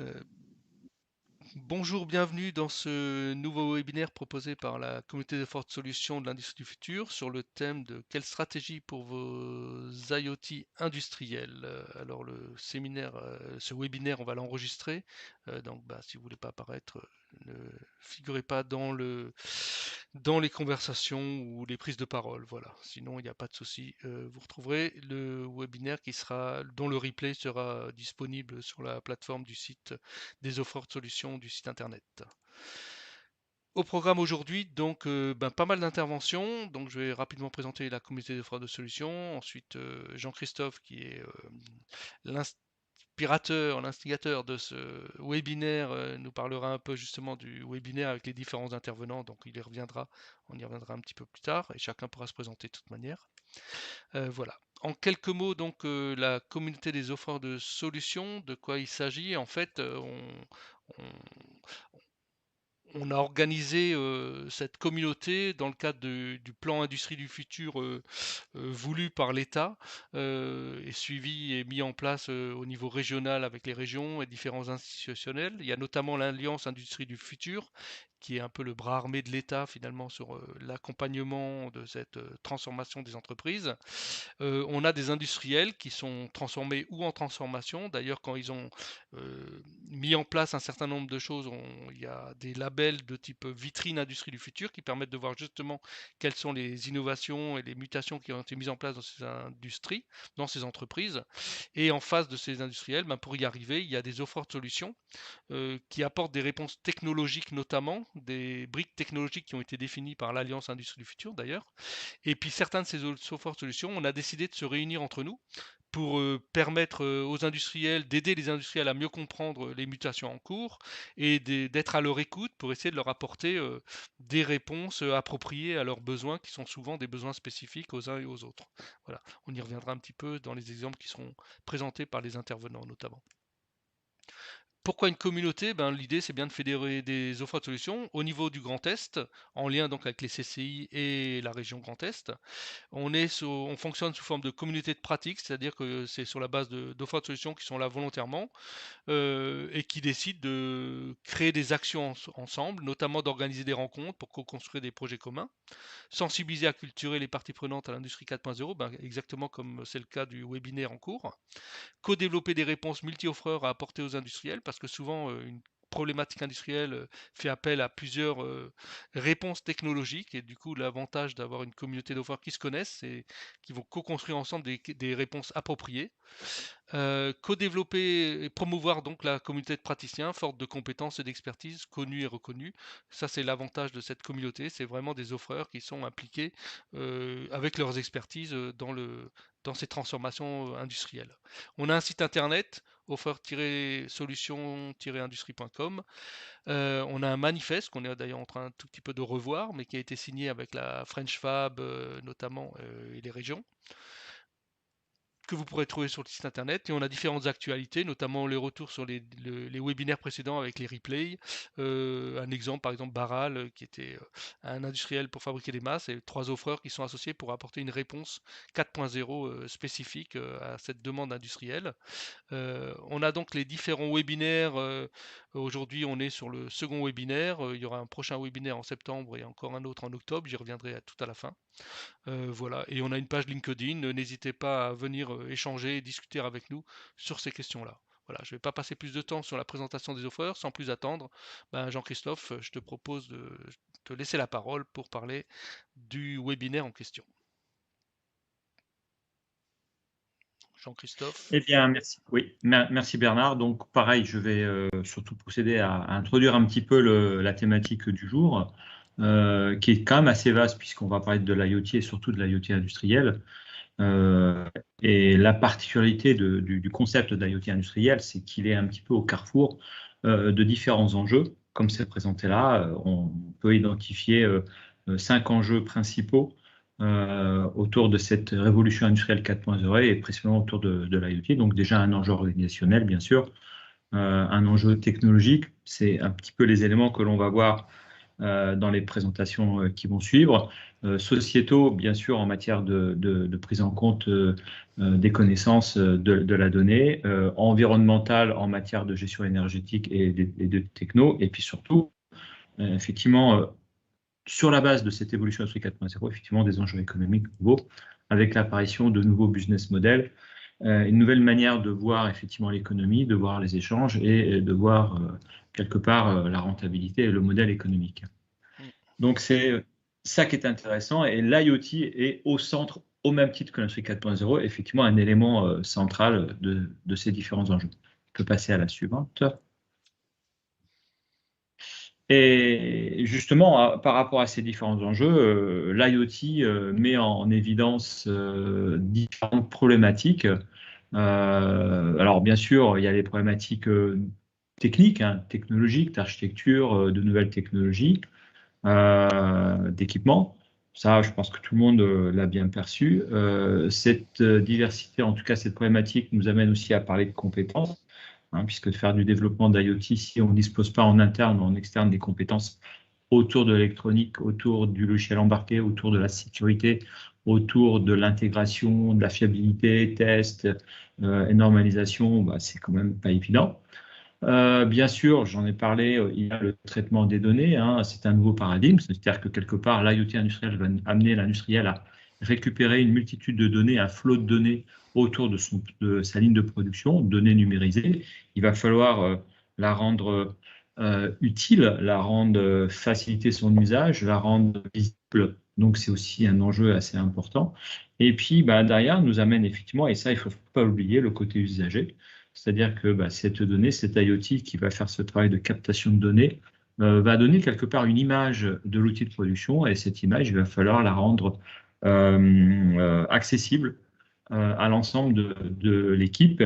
Euh, Bonjour, bienvenue dans ce nouveau webinaire proposé par la communauté de fortes solutions de l'industrie du futur sur le thème de quelle stratégie pour vos IoT industriels. Alors ce webinaire, on va l'enregistrer. Donc, si vous voulez pas apparaître, ne figurez pas dans les conversations ou les prises de parole. Voilà. Sinon, il n'y a pas de souci. Vous retrouverez le webinaire dont le replay sera disponible sur la plateforme du site des offres de solutions du site internet. Au programme aujourd'hui, donc pas mal d'interventions. Donc je vais rapidement présenter la communauté d'offres de solutions. Ensuite, Jean-Christophe, qui est l'instigateur de ce webinaire, nous parlera un peu justement du webinaire avec les différents intervenants. Donc on y reviendra un petit peu plus tard et chacun pourra se présenter de toute manière. Voilà. En quelques mots, donc la communauté des offreurs de solutions, de quoi il s'agit? En fait, on, on a organisé cette communauté dans le cadre du plan Industrie du futur voulu par l'État et suivi et mis en place au niveau régional avec les régions et différents institutionnels. Il y a notamment l'Alliance Industrie du futur qui est un peu le bras armé de l'État finalement sur l'accompagnement de cette transformation des entreprises. On a des industriels qui sont transformés ou en transformation. D'ailleurs, quand ils ont mis en place un certain nombre de choses, il y a des labels de type vitrine industrie du futur qui permettent de voir justement quelles sont les innovations et les mutations qui ont été mises en place dans ces industries, dans ces entreprises. Et en face de ces industriels, pour y arriver, il y a des offres de solutions qui apportent des réponses technologiques, notamment des briques technologiques qui ont été définies par l'Alliance Industrie du Futur d'ailleurs. Et puis certains de ces software solutions, on a décidé de se réunir entre nous pour permettre aux industriels, d'aider les industriels à mieux comprendre les mutations en cours et d'être à leur écoute pour essayer de leur apporter des réponses appropriées à leurs besoins qui sont souvent des besoins spécifiques aux uns et aux autres. Voilà, on y reviendra un petit peu dans les exemples qui seront présentés par les intervenants notamment. Pourquoi une communauté? L'idée, c'est bien de fédérer des offres de solutions au niveau du Grand Est, en lien donc avec les CCI et la région Grand Est. On fonctionne sous forme de communauté de pratique, c'est-à-dire que c'est sur la base d'offres de solutions qui sont là volontairement et qui décident de créer des actions ensemble, notamment d'organiser des rencontres pour co-construire des projets communs, sensibiliser à culturer les parties prenantes à l'industrie 4.0, exactement comme c'est le cas du webinaire en cours, co-développer des réponses multi-offreurs à apporter aux industriels, parce que souvent une problématique industrielle fait appel à plusieurs réponses technologiques, et du coup l'avantage d'avoir une communauté d'offreurs qui se connaissent et qui vont co-construire ensemble des réponses appropriées. Co-développer et promouvoir donc la communauté de praticiens forte de compétences et d'expertise connues et reconnues. Ça, c'est l'avantage de cette communauté. C'est vraiment des offreurs qui sont impliqués avec leurs expertises dans ces transformations industrielles. On a un site internet, offre-solution-industrie.com. On a un manifeste qu'on est d'ailleurs en train un tout petit peu de revoir, mais qui a été signé avec la French Fab notamment et les régions, que vous pourrez trouver sur le site internet. Et on a différentes actualités, notamment les retours sur les webinaires précédents avec les replays. Un exemple, par exemple, Baral, qui était un industriel pour fabriquer des masses, et 3 offreurs qui sont associés pour apporter une réponse 4.0 spécifique à cette demande industrielle. On a donc les différents webinaires. Aujourd'hui, on est sur le second webinaire. Il y aura un prochain webinaire en septembre et encore un autre en octobre. J'y reviendrai tout à la fin. Voilà, et on a une page LinkedIn. N'hésitez pas à venir échanger et discuter avec nous sur ces questions-là. Voilà, je ne vais pas passer plus de temps sur la présentation des offreurs. Sans plus attendre, Jean-Christophe, je te propose de te laisser la parole pour parler du webinaire en question. Jean-Christophe. Eh bien, merci. Oui, merci Bernard. Donc, pareil, je vais surtout procéder à introduire un petit peu la thématique du jour, qui est quand même assez vaste, puisqu'on va parler de l'IoT et surtout de l'IoT industriel. Et la particularité du concept d'IoT industriel, c'est qu'il est un petit peu au carrefour de différents enjeux. Comme c'est présenté là, on peut identifier 5 enjeux principaux autour de cette révolution industrielle 4.0 et précisément autour de l'IoT. Donc déjà un enjeu organisationnel, bien sûr, un enjeu technologique, c'est un petit peu les éléments que l'on va voir dans les présentations qui vont suivre. Sociétaux, bien sûr, en matière de prise en compte des connaissances de la donnée, environnemental en matière de gestion énergétique et de techno, et puis surtout, effectivement, sur la base de cette évolution Industrie 4.0, effectivement, des enjeux économiques nouveaux, avec l'apparition de nouveaux business models, une nouvelle manière de voir effectivement l'économie, de voir les échanges et de voir quelque part la rentabilité et le modèle économique. Donc c'est ça qui est intéressant, et l'IoT est au centre, au même titre que l'Industrie 4.0, effectivement un élément central de ces différents enjeux. Je peux passer à la suivante. Et justement, par rapport à ces différents enjeux, l'IoT met en évidence différentes problématiques. Alors bien sûr, il y a les problématiques techniques, hein, technologiques, d'architecture, de nouvelles technologies, d'équipement. Ça, je pense que tout le monde l'a bien perçu. Cette diversité, en tout cas cette problématique, nous amène aussi à parler de compétences. Puisque faire du développement d'IoT, si on ne dispose pas en interne ou en externe des compétences autour de l'électronique, autour du logiciel embarqué, autour de la sécurité, autour de l'intégration, de la fiabilité, test et normalisation, c'est quand même pas évident. Bien sûr, j'en ai parlé, il y a le traitement des données, c'est un nouveau paradigme, c'est-à-dire que quelque part, l'IoT industriel va amener l'industriel à récupérer une multitude de données, un flot de données autour de sa ligne de production, données numérisées. Il va falloir la rendre utile, la rendre faciliter son usage, la rendre visible. Donc, c'est aussi un enjeu assez important. Et puis, derrière, nous amène effectivement, et ça, il ne faut pas oublier, le côté usager. C'est-à-dire que cette donnée, cet IoT qui va faire ce travail de captation de données, va donner quelque part une image de l'outil de production, et cette image, il va falloir la rendre accessible à l'ensemble de l'équipe,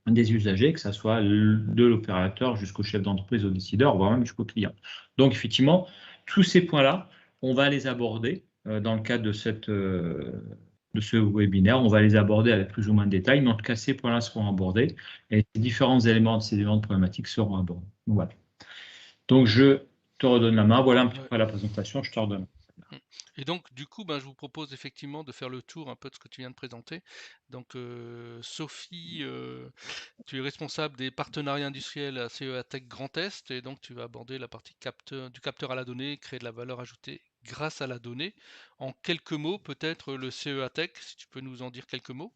des usagers, que ce soit de l'opérateur jusqu'au chef d'entreprise, au décideur, voire même jusqu'au client. Donc effectivement, tous ces points-là, on va les aborder dans le cadre de ce webinaire. On va les aborder avec plus ou moins de détails, mais en tout cas, ces points-là seront abordés et les différents éléments de ces éléments de problématique seront abordés. Donc, voilà. Donc, je te redonne la main. Voilà un petit peu la présentation, je te redonne. Et donc, du coup, je vous propose effectivement de faire le tour un peu de ce que tu viens de présenter. Donc, Sophie, tu es responsable des partenariats industriels à CEA Tech Grand Est, et donc tu vas aborder la partie du capteur à la donnée, créer de la valeur ajoutée grâce à la donnée. En quelques mots, peut-être le CEA Tech, si tu peux nous en dire quelques mots.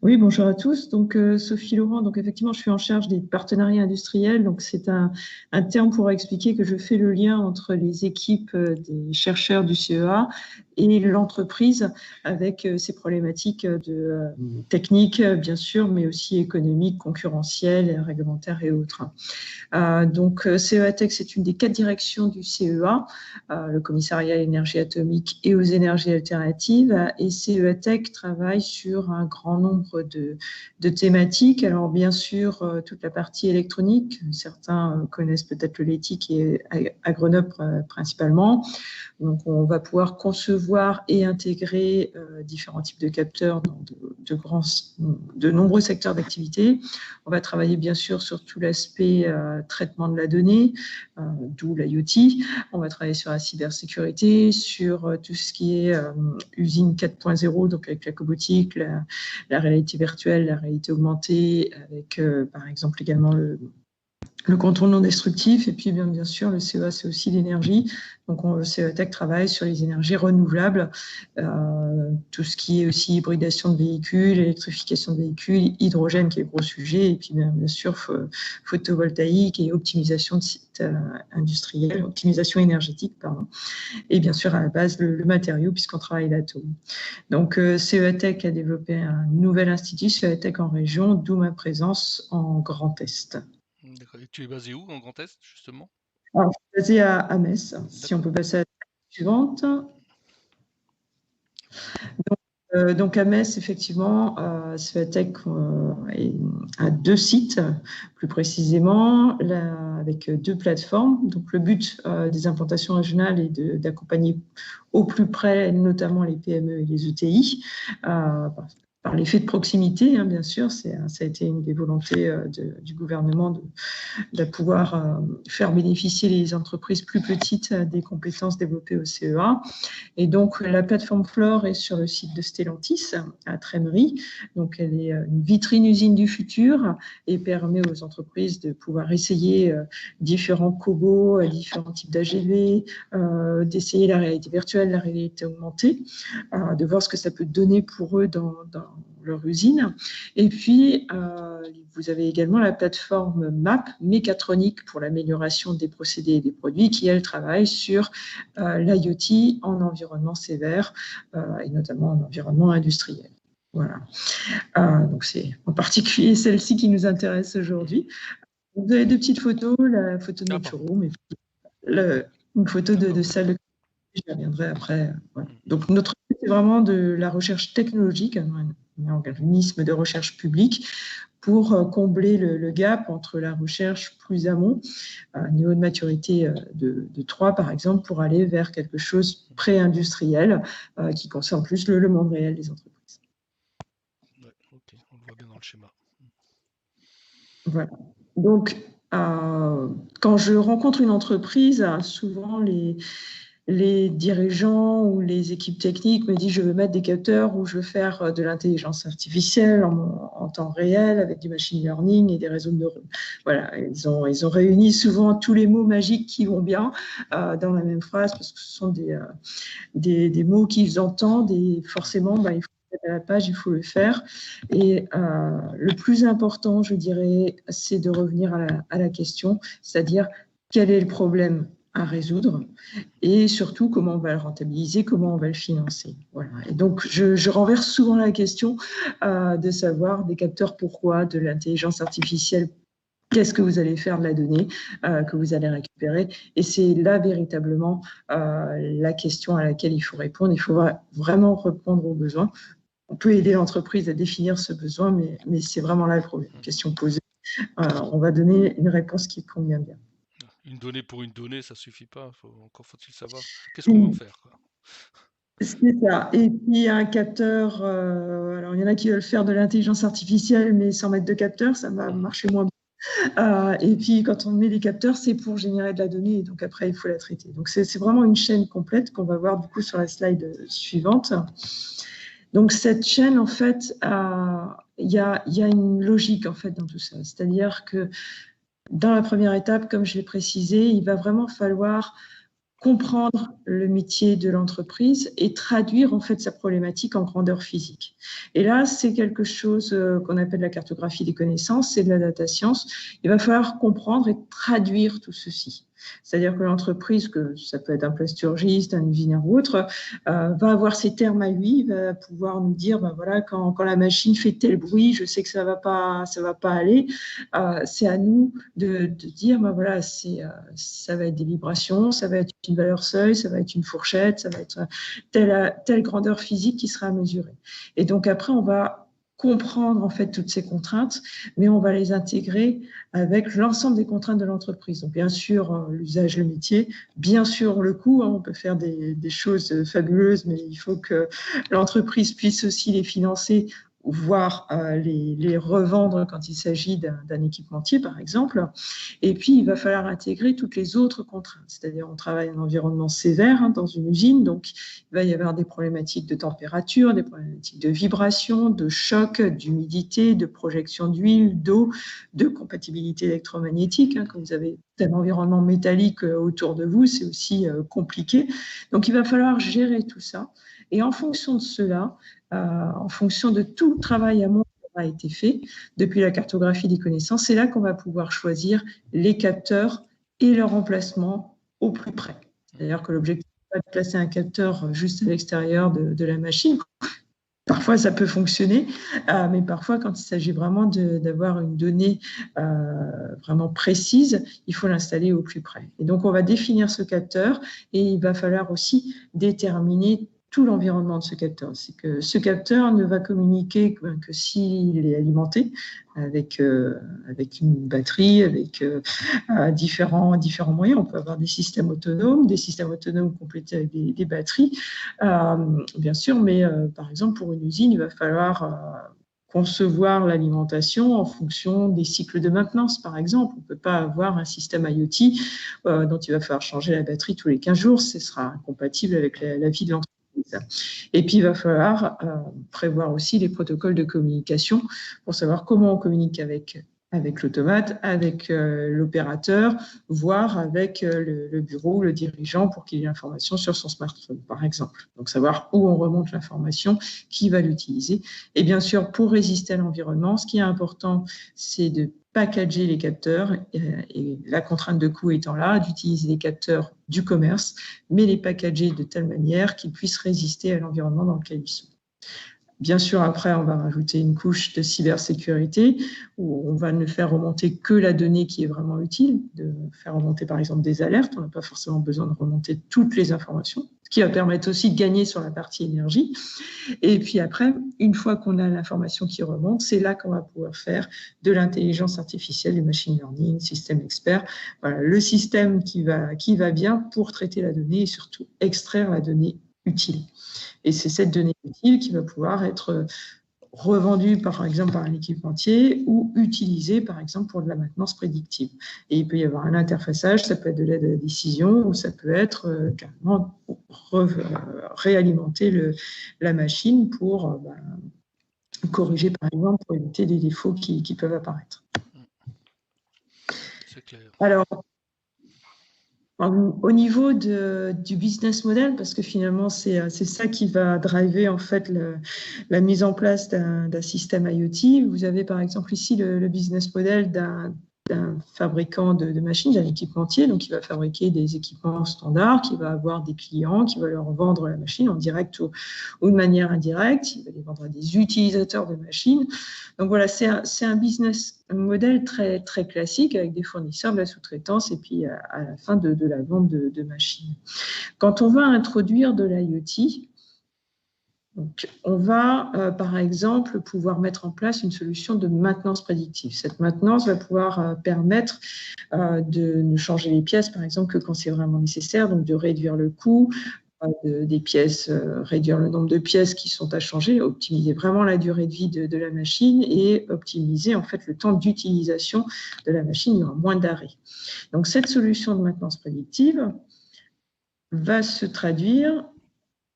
Oui, bonjour à tous. Donc, Sophie Laurent, donc effectivement, je suis en charge des partenariats industriels. Donc, c'est un terme pour expliquer que je fais le lien entre les équipes des chercheurs du CEA et l'entreprise avec ces problématiques techniques, bien sûr, mais aussi économiques, concurrentielles, réglementaires et autres. Donc, CEA Tech, c'est une des 4 directions du CEA, le commissariat à l'énergie atomique et aux énergies alternatives. Et CEA Tech travaille sur un grand nombre de thématiques. Alors, bien sûr, toute la partie électronique, certains connaissent peut-être le LETI qui est à Grenoble principalement. Donc, on va pouvoir concevoir et intégrer différents types de capteurs dans de nombreux secteurs d'activité. On va travailler bien sûr sur tout l'aspect traitement de la donnée, d'où l'IoT. On va travailler sur la cybersécurité, sur tout ce qui est usine 4.0, donc avec la cobotique, la réalité virtuelle, la réalité augmentée, avec par exemple également le contrôle non destructif, et puis bien sûr, le CEA, c'est aussi l'énergie. Donc, le CEA Tech travaille sur les énergies renouvelables, tout ce qui est aussi hybridation de véhicules, électrification de véhicules, hydrogène qui est le gros sujet, et puis bien sûr, photovoltaïque et optimisation de sites industriels, optimisation énergétique, pardon. Et bien sûr, à la base, le matériau, puisqu'on travaille l'atome. Donc, CEA Tech a développé un nouvel institut, CEA Tech en région, d'où ma présence en Grand Est. Et tu es basé où en Grand Est, justement? Alors, je suis basée à Metz. Si on peut passer à la suivante. Donc à Metz, effectivement, CEA Tech a 2 sites, plus précisément, avec 2 plateformes. Donc le but des implantations régionales est d'accompagner au plus près, notamment les PME et les ETI, par l'effet de proximité, hein, bien sûr, ça a été une des volontés du gouvernement de pouvoir faire bénéficier les entreprises plus petites des compétences développées au CEA. Et donc, la plateforme Flore est sur le site de Stellantis à Trémery. Donc, elle est une vitrine usine du futur et permet aux entreprises de pouvoir essayer différents cobots, différents types d'AGV, d'essayer la réalité virtuelle, la réalité augmentée, de voir ce que ça peut donner pour eux dans leur usine. Et puis, vous avez également la plateforme MAP, Mécatronique pour l'amélioration des procédés et des produits, qui, elle, travaille sur l'IoT en environnement sévère et notamment en environnement industriel. Voilà. Donc, c'est en particulier celle-ci qui nous intéresse aujourd'hui. Vous avez deux petites photos, la photo de notre showroom et une photo de salle de je reviendrai après. Voilà. Donc, notre but, c'est vraiment de la recherche technologique, un organisme de recherche publique, pour combler le gap entre la recherche plus amont, un niveau de maturité de 3, par exemple, pour aller vers quelque chose pré-industriel qui concerne plus le monde réel des entreprises. Ouais, ok, on le voit bien dans le schéma. Voilà. Donc, quand je rencontre une entreprise, souvent les dirigeants ou les équipes techniques me disent je veux mettre des capteurs ou je veux faire de l'intelligence artificielle en temps réel avec du machine learning et des réseaux de neurones. Voilà, ils ont réuni souvent tous les mots magiques qui vont bien dans la même phrase parce que ce sont des mots qu'ils entendent et forcément, il faut être à la page, il faut le faire. Et le plus important, je dirais, c'est de revenir à la question, c'est-à-dire quel est le problème à résoudre et surtout comment on va le rentabiliser, comment on va le financer. Voilà. Et donc, je renverse souvent la question de savoir des capteurs pourquoi, de l'intelligence artificielle, qu'est-ce que vous allez faire de la donnée que vous allez récupérer. Et c'est là véritablement la question à laquelle il faut répondre. Il faut vraiment répondre aux besoins. On peut aider l'entreprise à définir ce besoin, mais c'est vraiment là le problème. Question posée, on va donner une réponse qui convient bien. Une donnée pour une donnée, ça suffit pas. Encore faut-il savoir qu'est-ce qu'on va en faire, quoi. C'est ça. Et puis un capteur, alors il y en a qui veulent faire de l'intelligence artificielle, mais sans mettre de capteur, ça va marcher moins bien. Et puis quand on met des capteurs, c'est pour générer de la donnée, et donc après il faut la traiter. Donc c'est vraiment une chaîne complète qu'on va voir du coup sur la slide suivante. Donc cette chaîne, en fait, il y a une logique en fait dans tout ça. C'est-à-dire que dans la première étape, comme je l'ai précisé, il va vraiment falloir comprendre le métier de l'entreprise et traduire en fait sa problématique en grandeur physique. Et là, c'est quelque chose qu'on appelle la cartographie des connaissances, c'est de la data science. Il va falloir comprendre et traduire tout ceci. C'est-à-dire que l'entreprise, que ça peut être un plasturgiste, un usineur ou autre, va avoir ses termes à lui, va pouvoir nous dire, voilà, quand la machine fait tel bruit, je sais que ça va pas aller. C'est à nous de dire, voilà, ça va être des vibrations, ça va être une valeur seuil, ça va être une fourchette, ça va être telle grandeur physique qui sera mesurée. Et donc après, on va comprendre en fait toutes ces contraintes, mais on va les intégrer avec l'ensemble des contraintes de l'entreprise. Donc bien sûr l'usage, le métier, bien sûr le coût, on peut faire des choses fabuleuses, mais il faut que l'entreprise puisse aussi les financer, voire les revendre quand il s'agit d'un équipementier, par exemple. Et puis, il va falloir intégrer toutes les autres contraintes. C'est-à-dire, on travaille en environnement sévère dans une usine, donc il va y avoir des problématiques de température, des problématiques de vibration, de choc, d'humidité, de projection d'huile, d'eau, de compatibilité électromagnétique. Quand vous avez un environnement métallique autour de vous, c'est aussi compliqué. Donc, il va falloir gérer tout ça. Et en fonction de cela, en fonction de tout le travail amont qui a été fait depuis la cartographie des connaissances, c'est là qu'on va pouvoir choisir les capteurs et leur emplacement au plus près. C'est-à-dire que l'objectif n'est pas de placer un capteur juste à l'extérieur de la machine. Parfois, ça peut fonctionner, mais parfois, quand il s'agit vraiment d'avoir une donnée vraiment précise, il faut l'installer au plus près. Et donc, on va définir ce capteur et il va falloir aussi déterminer tout l'environnement de ce capteur. C'est que ce capteur ne va communiquer que s'il est alimenté avec une batterie, avec différents moyens. On peut avoir des systèmes autonomes complétés avec des batteries, bien sûr, mais par exemple, pour une usine, il va falloir concevoir l'alimentation en fonction des cycles de maintenance, par exemple. On ne peut pas avoir un système IoT dont il va falloir changer la batterie tous les 15 jours. Ce sera incompatible avec la vie de l'entreprise. Et puis, il va falloir prévoir aussi les protocoles de communication pour savoir comment on communique avec l'automate, avec l'opérateur, voire avec le bureau, le dirigeant, pour qu'il ait l'information sur son smartphone, par exemple. Donc, savoir où on remonte l'information, qui va l'utiliser. Et bien sûr, pour résister à l'environnement, ce qui est important, c'est de packager les capteurs, et la contrainte de coût étant là, d'utiliser les capteurs du commerce, mais les packager de telle manière qu'ils puissent résister à l'environnement dans lequel ils sont. Bien sûr, après, on va rajouter une couche de cybersécurité où on va ne faire remonter que la donnée qui est vraiment utile, de faire remonter par exemple des alertes. On n'a pas forcément besoin de remonter toutes les informations, ce qui va permettre aussi de gagner sur la partie énergie. Et puis après, une fois qu'on a l'information qui remonte, c'est là qu'on va pouvoir faire de l'intelligence artificielle, du machine learning, système expert. Voilà, le système qui va bien pour traiter la donnée et surtout extraire la donnée utile. Et c'est cette donnée utile qui va pouvoir être revendue, par exemple, par un équipementier ou utilisée, par exemple, pour de la maintenance prédictive. Et il peut y avoir un interfaçage, ça peut être de l'aide à la décision ou ça peut être carrément réalimenter la machine pour corriger, par exemple, pour éviter des défauts qui peuvent apparaître. C'est clair. Alors, au niveau du business model, parce que finalement, c'est ça qui va driver en fait la mise en place d'un système IoT. Vous avez par exemple ici le business model d'un fabricant de machines, d'un équipementier, donc il va fabriquer des équipements standards, qui va avoir des clients, qui va leur vendre la machine en direct ou de manière indirecte, il va les vendre à des utilisateurs de machines. Donc voilà, c'est un business model très, très classique avec des fournisseurs, de la sous-traitance et puis à la fin de la vente de machines. Quand on va introduire de l'IoT, donc, on va, par exemple, pouvoir mettre en place une solution de maintenance prédictive. Cette maintenance va pouvoir permettre de ne changer les pièces, par exemple, que quand c'est vraiment nécessaire, donc de réduire le coût des pièces, réduire le nombre de pièces qui sont à changer, optimiser vraiment la durée de vie de la machine et optimiser en fait le temps d'utilisation de la machine. Il y aura moins d'arrêts. Donc, cette solution de maintenance prédictive va se traduire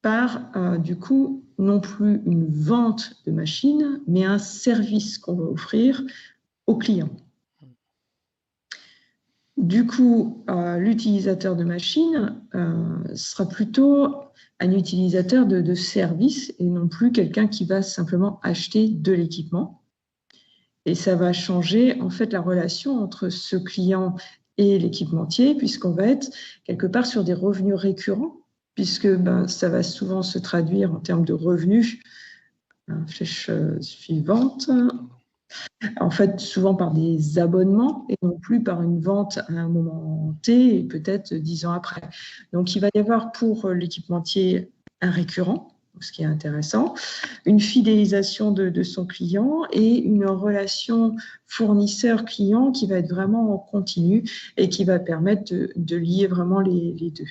par, du coup, non plus une vente de machines, mais un service qu'on va offrir aux clients. Du coup, l'utilisateur de machines sera plutôt un utilisateur de services et non plus quelqu'un qui va simplement acheter de l'équipement. Et ça va changer en fait la relation entre ce client et l'équipementier, puisqu'on va être quelque part sur des revenus récurrents, puisque ça va souvent se traduire en termes de revenus. Flèche suivante. En fait, souvent par des abonnements et non plus par une vente à un moment T et peut-être 10 ans après. Donc, il va y avoir pour l'équipementier un récurrent, ce qui est intéressant, une fidélisation de son client et une relation fournisseur-client qui va être vraiment en continu et qui va permettre de lier vraiment les deux.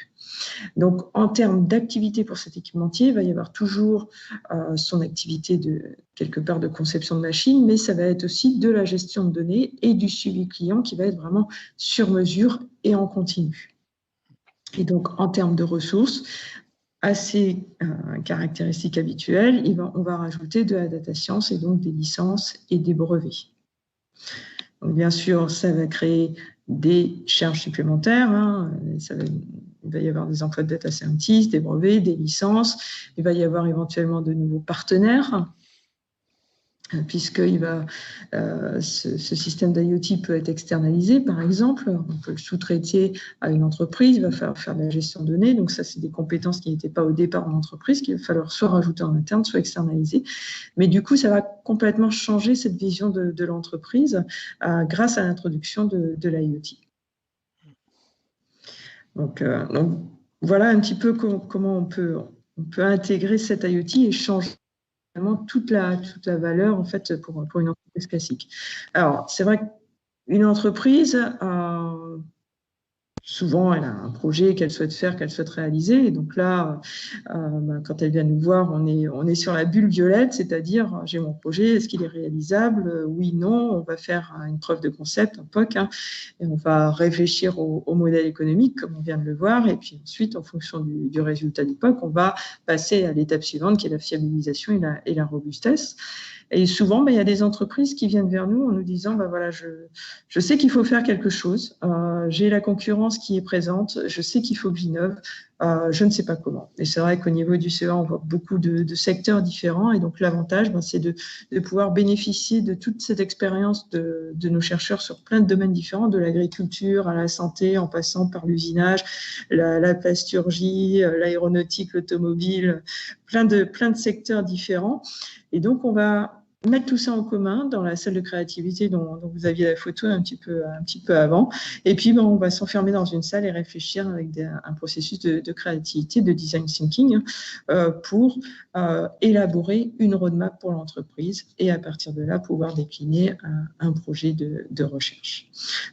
Donc, en termes d'activité pour cet équipementier, il va y avoir toujours son activité de quelque part de conception de machine, mais ça va être aussi de la gestion de données et du suivi client qui va être vraiment sur mesure et en continu. Et donc, en termes de ressources, à ces caractéristiques habituelles, on va rajouter de la data science et donc des licences et des brevets. Donc, bien sûr, ça va créer des charges supplémentaires. Il va y avoir des emplois de data scientist, des brevets, des licences. Il va y avoir éventuellement de nouveaux partenaires, puisque ce système d'IoT peut être externalisé, par exemple. On peut le sous-traiter à une entreprise, il va falloir faire de la gestion de données. Donc ça, c'est des compétences qui n'étaient pas au départ en entreprise, qu'il va falloir soit rajouter en interne, soit externaliser. Mais du coup, ça va complètement changer cette vision de l'entreprise grâce à l'introduction de l'IoT. Donc, voilà un petit peu comment on peut on peut intégrer cet IoT et changer vraiment toute la valeur en fait pour une entreprise classique. Alors, c'est vrai qu'une entreprise, souvent, elle a un projet qu'elle souhaite faire, qu'elle souhaite réaliser. Et donc là, quand elle vient nous voir, on est sur la bulle violette, c'est-à-dire, j'ai mon projet, est-ce qu'il est réalisable? Oui, non. On va faire une preuve de concept, un POC, et on va réfléchir au modèle économique, comme on vient de le voir. Et puis ensuite, en fonction du résultat du POC, on va passer à l'étape suivante, qui est la fiabilisation et la robustesse. Et souvent, il y a des entreprises qui viennent vers nous en nous disant, voilà, je sais qu'il faut faire quelque chose, j'ai la concurrence qui est présente, je sais qu'il faut que j'innove, je ne sais pas comment. Et c'est vrai qu'au niveau du CEA, on voit beaucoup de secteurs différents, et donc l'avantage, c'est de pouvoir bénéficier de toute cette expérience de nos chercheurs sur plein de domaines différents, de l'agriculture à la santé, en passant par l'usinage, la plasturgie, l'aéronautique, l'automobile, plein de secteurs différents. Et donc, on va mettre tout ça en commun dans la salle de créativité dont vous aviez la photo un petit peu avant. Et puis, on va s'enfermer dans une salle et réfléchir avec un processus de créativité, de design thinking, pour élaborer une roadmap pour l'entreprise et à partir de là, pouvoir décliner un projet de recherche.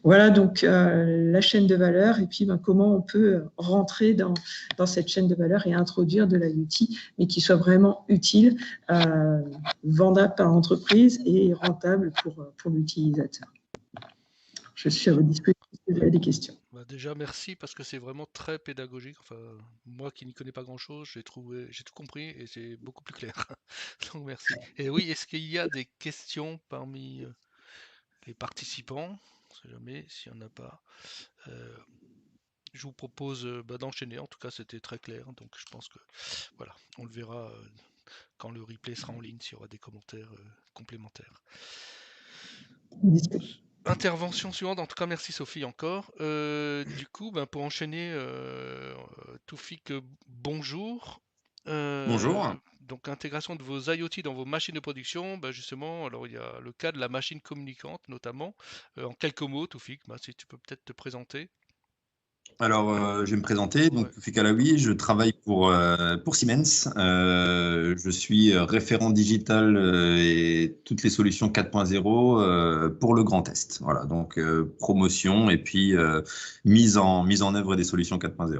Voilà donc la chaîne de valeur et puis comment on peut rentrer dans cette chaîne de valeur et introduire de l'IoT, mais qui soit vraiment utile, vendable par l'entreprise et rentable pour l'utilisateur. Je suis à votre disposition si vous avez des questions. Déjà, merci parce que c'est vraiment très pédagogique. Enfin, moi qui n'y connais pas grand-chose, j'ai tout compris et c'est beaucoup plus clair. Donc, merci. Et oui, est-ce qu'il y a des questions parmi les participants? On ne sait jamais s'il n'y en a pas. Je vous propose d'enchaîner. En tout cas, c'était très clair. Donc, je pense que voilà, on le verra quand le replay sera en ligne, s'il y aura des commentaires complémentaires. Intervention suivante, en tout cas merci Sophie encore. Du coup, pour enchaîner, Toufik, bonjour. Bonjour. Donc intégration de vos IoT dans vos machines de production, justement, alors il y a le cas de la machine communicante notamment. En quelques mots, Toufik, si tu peux peut-être te présenter. Alors, je vais me présenter. Donc, Toufik Alaoui, je travaille pour Siemens. Je suis référent digital et toutes les solutions 4.0 pour le Grand Est. Voilà, donc promotion et puis mise en œuvre des solutions 4.0.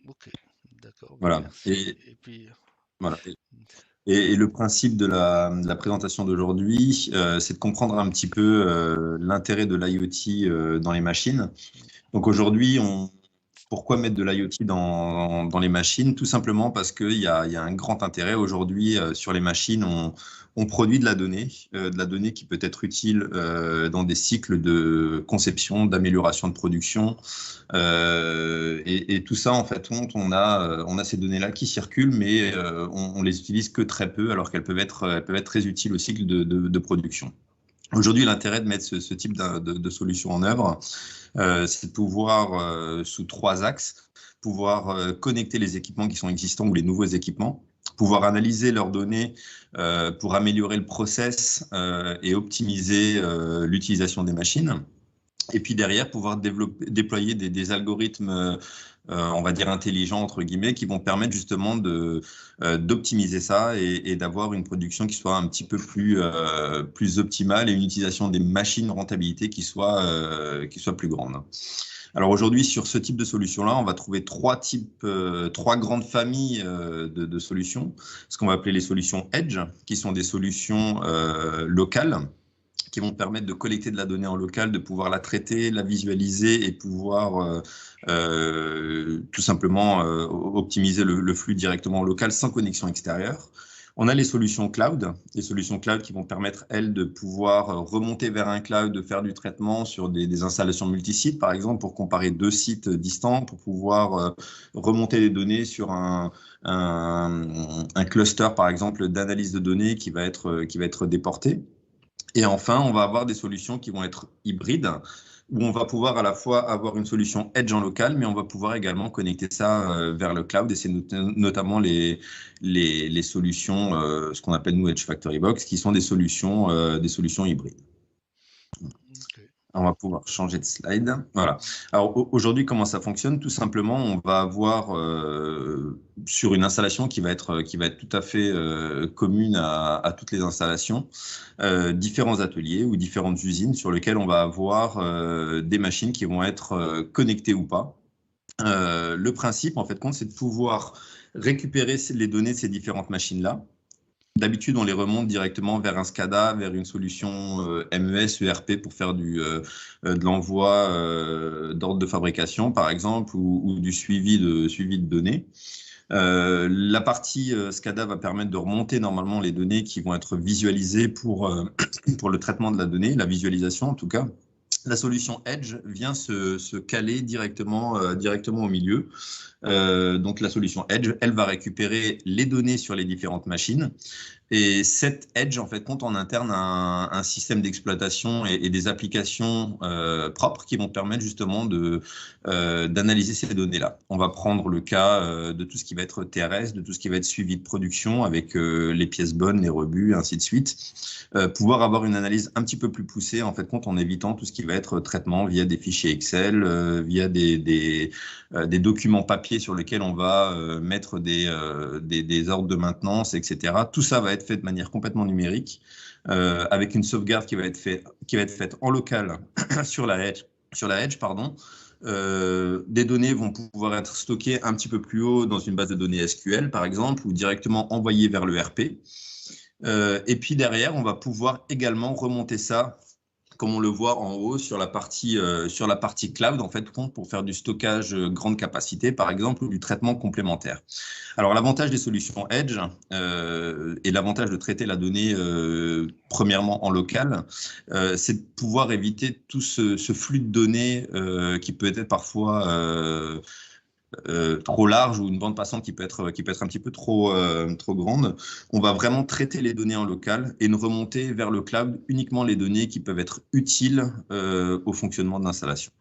Ok, d'accord. Voilà. Merci. Et puis... voilà. Et le principe de la présentation d'aujourd'hui, c'est de comprendre un petit peu l'intérêt de l'IoT dans les machines. Donc aujourd'hui, pourquoi mettre de l'IoT dans les machines? Tout simplement parce qu'il y a un grand intérêt. Aujourd'hui, sur les machines, on produit de la donnée qui peut être utile dans des cycles de conception, d'amélioration de production. Et tout ça, en fait, on a ces données-là qui circulent, mais on les utilise que très peu, alors qu'elles peuvent être très utiles au cycle de production. Aujourd'hui, l'intérêt de mettre ce type de solution en œuvre, c'est de pouvoir, sous 3 axes, pouvoir connecter les équipements qui sont existants ou les nouveaux équipements, pouvoir analyser leurs données pour améliorer le process et optimiser l'utilisation des machines. Et puis derrière, pouvoir déployer des algorithmes on va dire intelligents, entre guillemets, qui vont permettre justement d'optimiser ça et d'avoir une production qui soit un petit peu plus optimale et une utilisation des machines rentabilité qui soit plus grande. Alors aujourd'hui, sur ce type de solution-là, on va trouver 3 grandes familles de solutions. Ce qu'on va appeler les solutions Edge, qui sont des solutions locales, qui vont permettre de collecter de la donnée en local, de pouvoir la traiter, la visualiser et pouvoir tout simplement optimiser le flux directement en local sans connexion extérieure. On a les solutions cloud qui vont permettre, elles, de pouvoir remonter vers un cloud, de faire du traitement sur des installations multisites, par exemple, pour comparer 2 sites distants, pour pouvoir remonter les données sur un cluster, par exemple, d'analyse de données qui va être déporté. Et enfin, on va avoir des solutions qui vont être hybrides, où on va pouvoir à la fois avoir une solution Edge en local, mais on va pouvoir également connecter ça vers le cloud. Et c'est notamment les solutions, ce qu'on appelle nous Edge Factory Box, qui sont des solutions hybrides. Okay. On va pouvoir changer de slide. Voilà. Alors aujourd'hui, comment ça fonctionne? Tout simplement, on va avoir sur une installation qui va être tout à fait commune à toutes les installations, différents ateliers ou différentes usines sur lesquelles on va avoir des machines qui vont être connectées ou pas. Le principe, en fait, c'est de pouvoir récupérer les données de ces différentes machines-là. D'habitude, on les remonte directement vers un SCADA, vers une solution MES, ERP pour faire de l'envoi d'ordre de fabrication, par exemple, ou du suivi de données. La partie SCADA va permettre de remonter normalement les données qui vont être visualisées pour le traitement de la donnée, la visualisation en tout cas. La solution Edge vient se caler directement au milieu. Donc la solution Edge, elle va récupérer les données sur les différentes machines. Et cette Edge, en fait, compte en interne un système d'exploitation et des applications propres qui vont permettre justement d'analyser ces données-là. On va prendre le cas de tout ce qui va être TRS, de tout ce qui va être suivi de production avec les pièces bonnes, les rebuts, ainsi de suite. Pouvoir avoir une analyse un petit peu plus poussée, en fait, en évitant tout ce qui va être traitement via des fichiers Excel, via des documents papier sur lesquels on va mettre des ordres de maintenance, etc. Tout ça va être fait de manière complètement numérique, avec une sauvegarde qui va être faite en local sur la Edge, pardon. Des données vont pouvoir être stockées un petit peu plus haut dans une base de données SQL, par exemple, ou directement envoyées vers le RP. Et puis derrière, on va pouvoir également remonter ça, comme on le voit en haut, sur la partie cloud, en fait, pour faire du stockage grande capacité, par exemple, ou du traitement complémentaire. Alors, l'avantage des solutions Edge et l'avantage de traiter la donnée, premièrement en local, c'est de pouvoir éviter tout ce flux de données qui peut être parfois trop large ou une bande passante qui peut être un petit peu trop grande. On va vraiment traiter les données en local et ne remonter vers le cloud uniquement les données qui peuvent être utiles au fonctionnement de l'installation.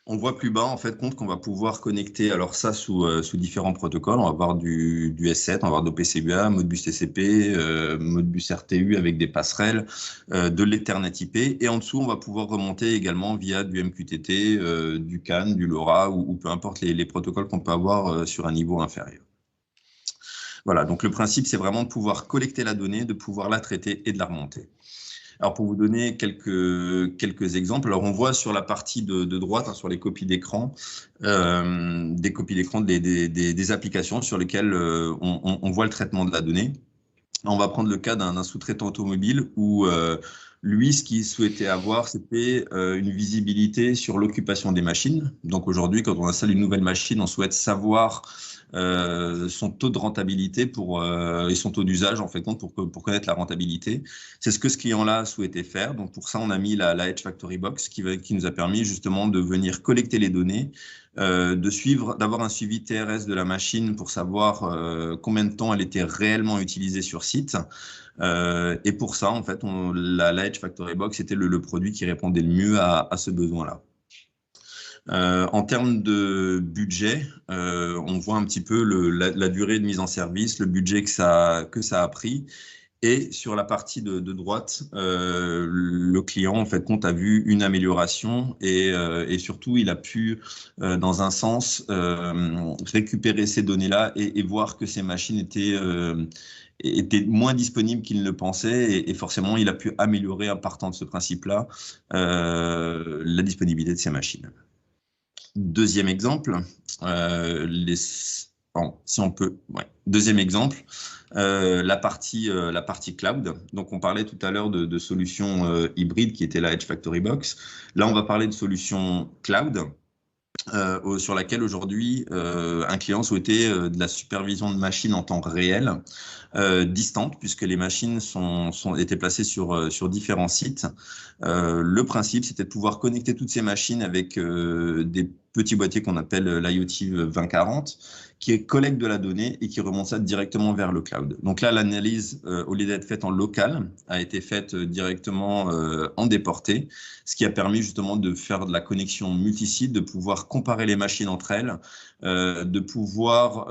On voit plus bas, en fait, qu'on va pouvoir connecter, alors ça, sous différents protocoles. On va avoir du S7, on va avoir d'OPC-UA, Modbus TCP, Modbus RTU avec des passerelles, de l'Ethernet IP. Et en dessous, on va pouvoir remonter également via du MQTT, du CAN, du LoRa, ou peu importe les protocoles qu'on peut avoir sur un niveau inférieur. Voilà, donc le principe, c'est vraiment de pouvoir collecter la donnée, de pouvoir la traiter et de la remonter. Alors, pour vous donner quelques exemples, alors on voit sur la partie de droite, sur les copies d'écran, des copies d'écran des applications sur lesquelles on voit le traitement de la donnée. On va prendre le cas d'un sous-traitant automobile où lui, ce qu'il souhaitait avoir, c'était une visibilité sur l'occupation des machines. Donc aujourd'hui, quand on installe une nouvelle machine, on souhaite savoir son taux de rentabilité et son taux d'usage, en fait, pour connaître la rentabilité. C'est ce que ce client-là souhaitait faire. Donc pour ça, on a mis la Edge Factory Box qui nous a permis justement de venir collecter les données, d'avoir un suivi TRS de la machine pour savoir combien de temps elle était réellement utilisée sur site. Et pour ça, en fait, la Edge Factory Box était le produit qui répondait le mieux à ce besoin-là. En termes de budget, on voit un petit peu la durée de mise en service, le budget que ça a pris. Et sur la partie de droite, le client, en fait, a vu une amélioration et surtout, il a pu, dans un sens, récupérer ces données-là et voir que ces machines étaient moins disponibles qu'il ne le pensait et forcément, il a pu améliorer, en partant de ce principe-là, la disponibilité de ces machines. Deuxième exemple, si on peut, ouais. Deuxième exemple, la partie cloud. Donc, on parlait tout à l'heure de solutions hybrides qui étaient la Edge Factory Box. Là, on va parler de solutions cloud sur laquelle aujourd'hui un client souhaitait de la supervision de machines en temps réel, distante, puisque les machines étaient placées sur différents sites. Le principe, c'était de pouvoir connecter toutes ces machines avec des petits boîtiers qu'on appelle l'IoT 2040, qui collecte de la donnée et qui remonte ça directement vers le cloud. Donc là, l'analyse, au lieu d'être faite en local, a été faite directement en déporté, ce qui a permis justement de faire de la connexion multisite, de pouvoir comparer les machines entre elles, de pouvoir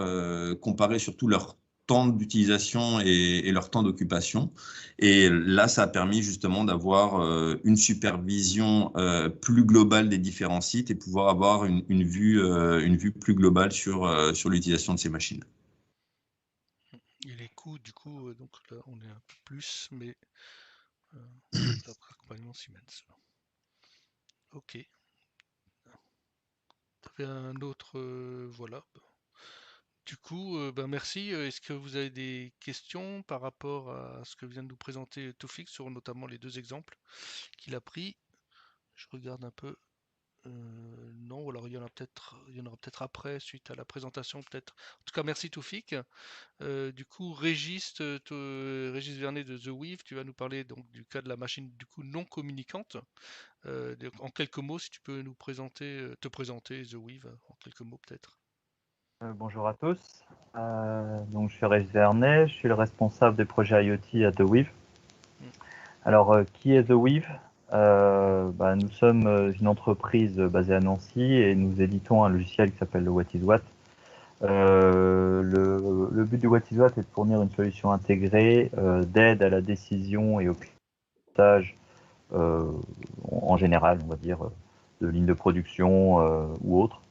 comparer surtout leur temps d'utilisation et leur temps d'occupation. Et là, ça a permis justement d'avoir une supervision plus globale des différents sites et pouvoir avoir une vue plus globale sur l'utilisation de ces machines. Et les coûts, du coup, donc là, on est un peu plus, mais d'après accompagnement Siemens. Ok. T'avais un autre, voilà. Du coup, ben merci. Est-ce que vous avez des questions par rapport à ce que vient de nous présenter Toufik sur notamment les deux exemples qu'il a pris? Je regarde un peu. Non, ou alors il y en aura peut-être après, suite à la présentation, peut-être. En tout cas, merci Toufik. Du coup, Régis Vernet de The Weave, tu vas nous parler donc du cas de la machine du coup non communicante. En quelques mots, si tu peux nous te présenter The Weave en quelques mots peut-être. Bonjour à tous. Donc je suis Régis Vernet, je suis le responsable des projets IoT à The Weave. Alors, qui est The Weave? Nous sommes une entreprise basée à Nancy et nous éditons un logiciel qui s'appelle le What is What. Le but du What is What est de fournir une solution intégrée d'aide à la décision et au pilotage en général, on va dire, de lignes de production ou autres.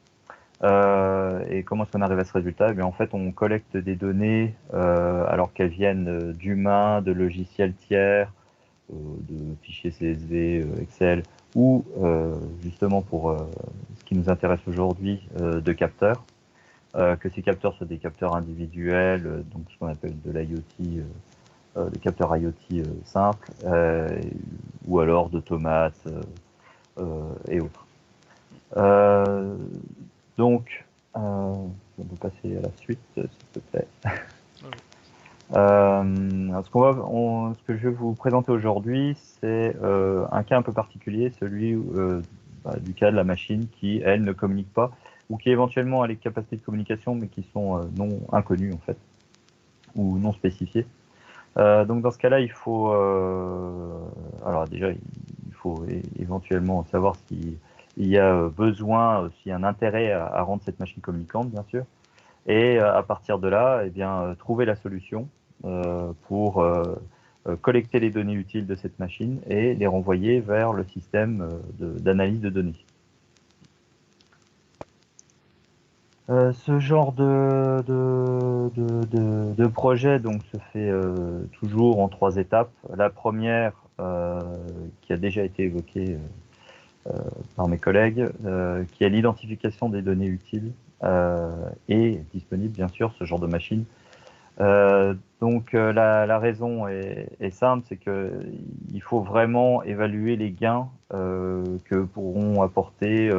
Et comment est-ce qu'on arrive à ce résultat? Eh bien, en fait, on collecte des données alors qu'elles viennent d'humains, de logiciels tiers, de fichiers CSV, Excel, ou justement pour ce qui nous intéresse aujourd'hui, de capteurs. Que ces capteurs soient des capteurs individuels, donc ce qu'on appelle de l'IoT, des capteurs IoT simples, ou alors d'automates et autres. Donc, on peut passer à la suite, s'il te plaît. Ce que je vais vous présenter aujourd'hui, c'est un cas un peu particulier, celui du cas de la machine qui, elle, ne communique pas, ou qui éventuellement a les capacités de communication, mais qui sont non inconnues, en fait, ou non spécifiées. Donc, dans ce cas-là, il faut... alors, déjà, il faut éventuellement savoir s'il y a besoin, s'il y a un intérêt à rendre cette machine communicante, bien sûr. Et à partir de là, eh bien, trouver la solution pour collecter les données utiles de cette machine et les renvoyer vers le système d'analyse de données. Ce genre de projet donc, se fait toujours en 3 étapes. La première, qui a déjà été évoquée par mes collègues, qui est l'identification des données utiles et disponible, bien sûr, ce genre de machine. La raison est simple, c'est qu'il faut vraiment évaluer les gains que pourront apporter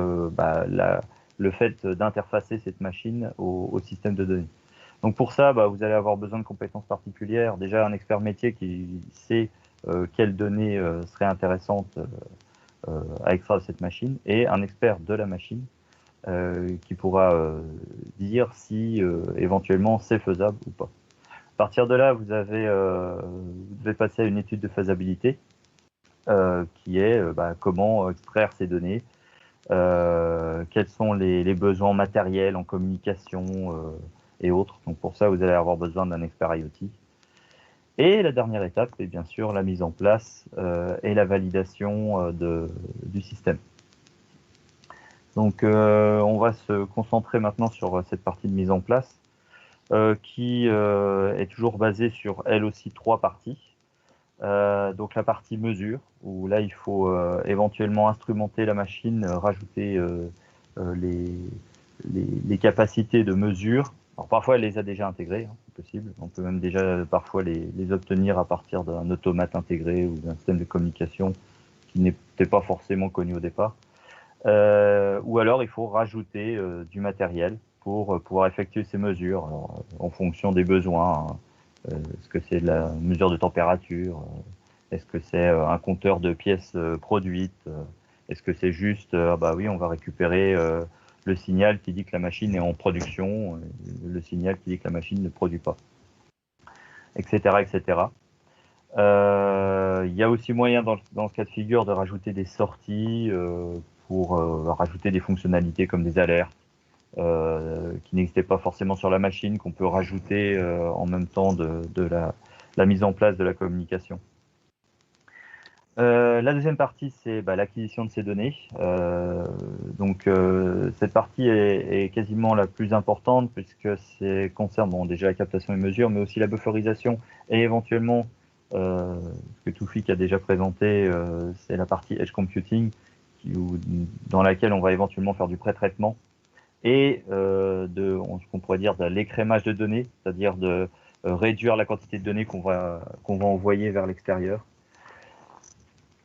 le fait d'interfacer cette machine au système de données. Donc pour ça, vous allez avoir besoin de compétences particulières. Déjà un expert métier qui sait quelles données seraient intéressantes à extraire de cette machine, et un expert de la machine qui pourra dire si éventuellement c'est faisable ou pas. À partir de là, vous devez passer à une étude de faisabilité qui est comment extraire ces données, quels sont les besoins matériels en communication et autres. Donc pour ça, vous allez avoir besoin d'un expert IoT. Et la dernière étape est bien sûr la mise en place et la validation du système. Donc on va se concentrer maintenant sur cette partie de mise en place qui est toujours basée sur elle aussi 3 parties. Donc la partie mesure, où là il faut éventuellement instrumenter la machine, rajouter les capacités de mesure. Alors parfois elle les a déjà intégrées, hein, c'est possible. On peut même déjà parfois les obtenir à partir d'un automate intégré ou d'un système de communication qui n'était pas forcément connu au départ. Ou alors il faut rajouter du matériel pour pouvoir effectuer ces mesures, alors, en fonction des besoins. Hein. Est-ce que c'est de la mesure de température? Est-ce que c'est un compteur de pièces produites? Est-ce que c'est juste, oui, on va récupérer le signal qui dit que la machine est en production, le signal qui dit que la machine ne produit pas, etc. etc. Il y a aussi moyen dans ce cas de figure de rajouter des sorties pour rajouter des fonctionnalités comme des alertes, qui n'existait pas forcément sur la machine, qu'on peut rajouter en même temps de la mise en place de la communication. La deuxième partie, c'est l'acquisition de ces données. Donc, cette partie est quasiment la plus importante puisque ça concerne déjà la captation et mesure, mais aussi la bufferisation et éventuellement, ce que Toufik a déjà présenté, c'est la partie Edge Computing dans laquelle on va éventuellement faire du pré-traitement et ce qu'on pourrait dire de l'écrémage de données, c'est-à-dire de réduire la quantité de données qu'on va envoyer vers l'extérieur.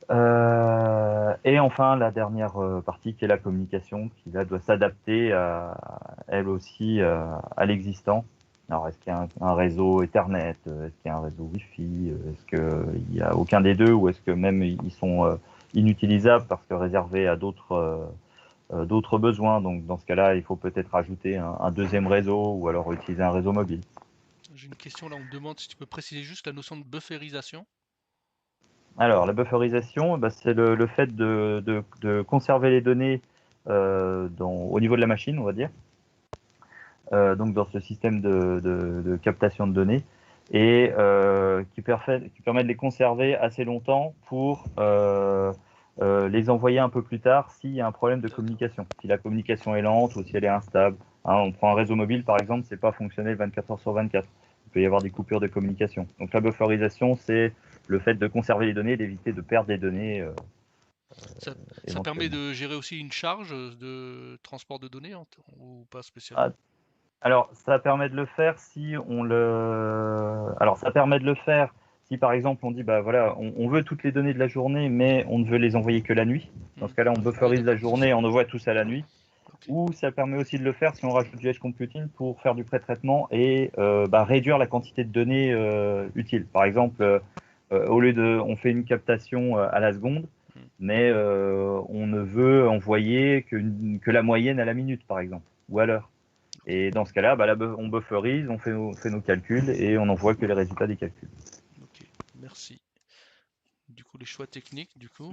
Et enfin, la dernière partie qui est la communication, qui là doit s'adapter elle aussi à l'existant. Alors, est-ce qu'il y a un réseau Ethernet? Est-ce qu'il y a un réseau Wi-Fi? Est-ce qu'il n'y a aucun des deux? Ou est-ce que même ils sont inutilisables parce que réservés à d'autres besoins? Donc, dans ce cas-là, il faut peut-être rajouter un deuxième réseau ou alors utiliser un réseau mobile. J'ai une question là, on me demande si tu peux préciser juste la notion de bufferisation. Alors, la bufferisation, c'est le fait de conserver les données au niveau de la machine, on va dire, donc dans ce système de captation de données, et qui permet de les conserver assez longtemps pour les envoyer un peu plus tard s'il y a un problème de communication, si la communication est lente ou si elle est instable. Hein, on prend un réseau mobile, par exemple, c'est pas fonctionnel 24 heures sur 24. Il peut y avoir des coupures de communication. Donc la bufferisation, c'est le fait de conserver les données, d'éviter de perdre des données. Ça permet de gérer aussi une charge de transport de données ou pas spécialement? Alors, ça permet de le faire si si par exemple on dit voilà, on veut toutes les données de la journée, mais on ne veut les envoyer que la nuit. Dans ce cas-là, on bufferise la journée, on envoie tout ça la nuit. Okay. Ou ça permet aussi de le faire si on rajoute du edge computing pour faire du pré-traitement et réduire la quantité de données utiles. Par exemple, au lieu on fait une captation à la seconde, mais on ne veut envoyer que la moyenne à la minute, par exemple, ou à l'heure. Et dans ce cas-là, on bufferise, on fait nos calculs et on n'envoie que les résultats des calculs. Ok, merci. Du coup, les choix techniques, du coup.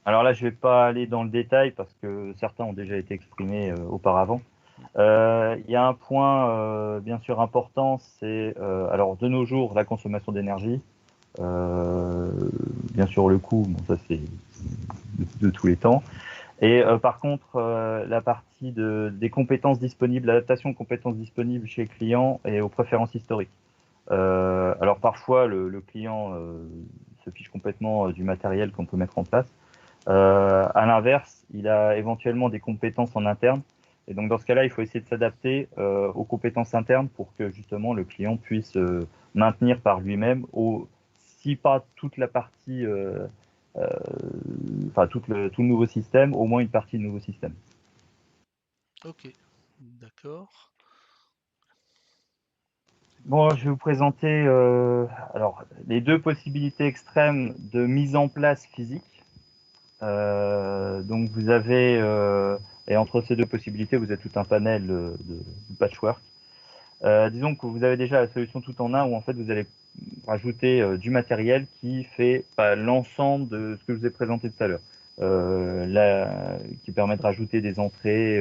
Alors là, je ne vais pas aller dans le détail parce que certains ont déjà été exprimés auparavant. Il y a un point bien sûr important, c'est alors de nos jours la consommation d'énergie. Bien sûr le coût, ça c'est de tous les temps. Et par contre, la partie des compétences disponibles, l'adaptation aux compétences disponibles chez le client et aux préférences historiques. Alors parfois, le client se fiche complètement du matériel qu'on peut mettre en place. À l'inverse, il a éventuellement des compétences en interne. Et donc dans ce cas-là, il faut essayer de s'adapter aux compétences internes pour que justement le client puisse maintenir par lui-même, si pas toute la partie tout le nouveau système, au moins une partie du nouveau système. Ok, d'accord. Bon, je vais vous présenter alors, les deux possibilités extrêmes de mise en place physique. Donc vous avez, et entre ces deux possibilités, vous avez tout un panel de patchwork. Disons que vous avez déjà la solution tout en un où en fait vous allez rajouter du matériel qui fait l'ensemble de ce que je vous ai présenté tout à l'heure, qui permet de rajouter des entrées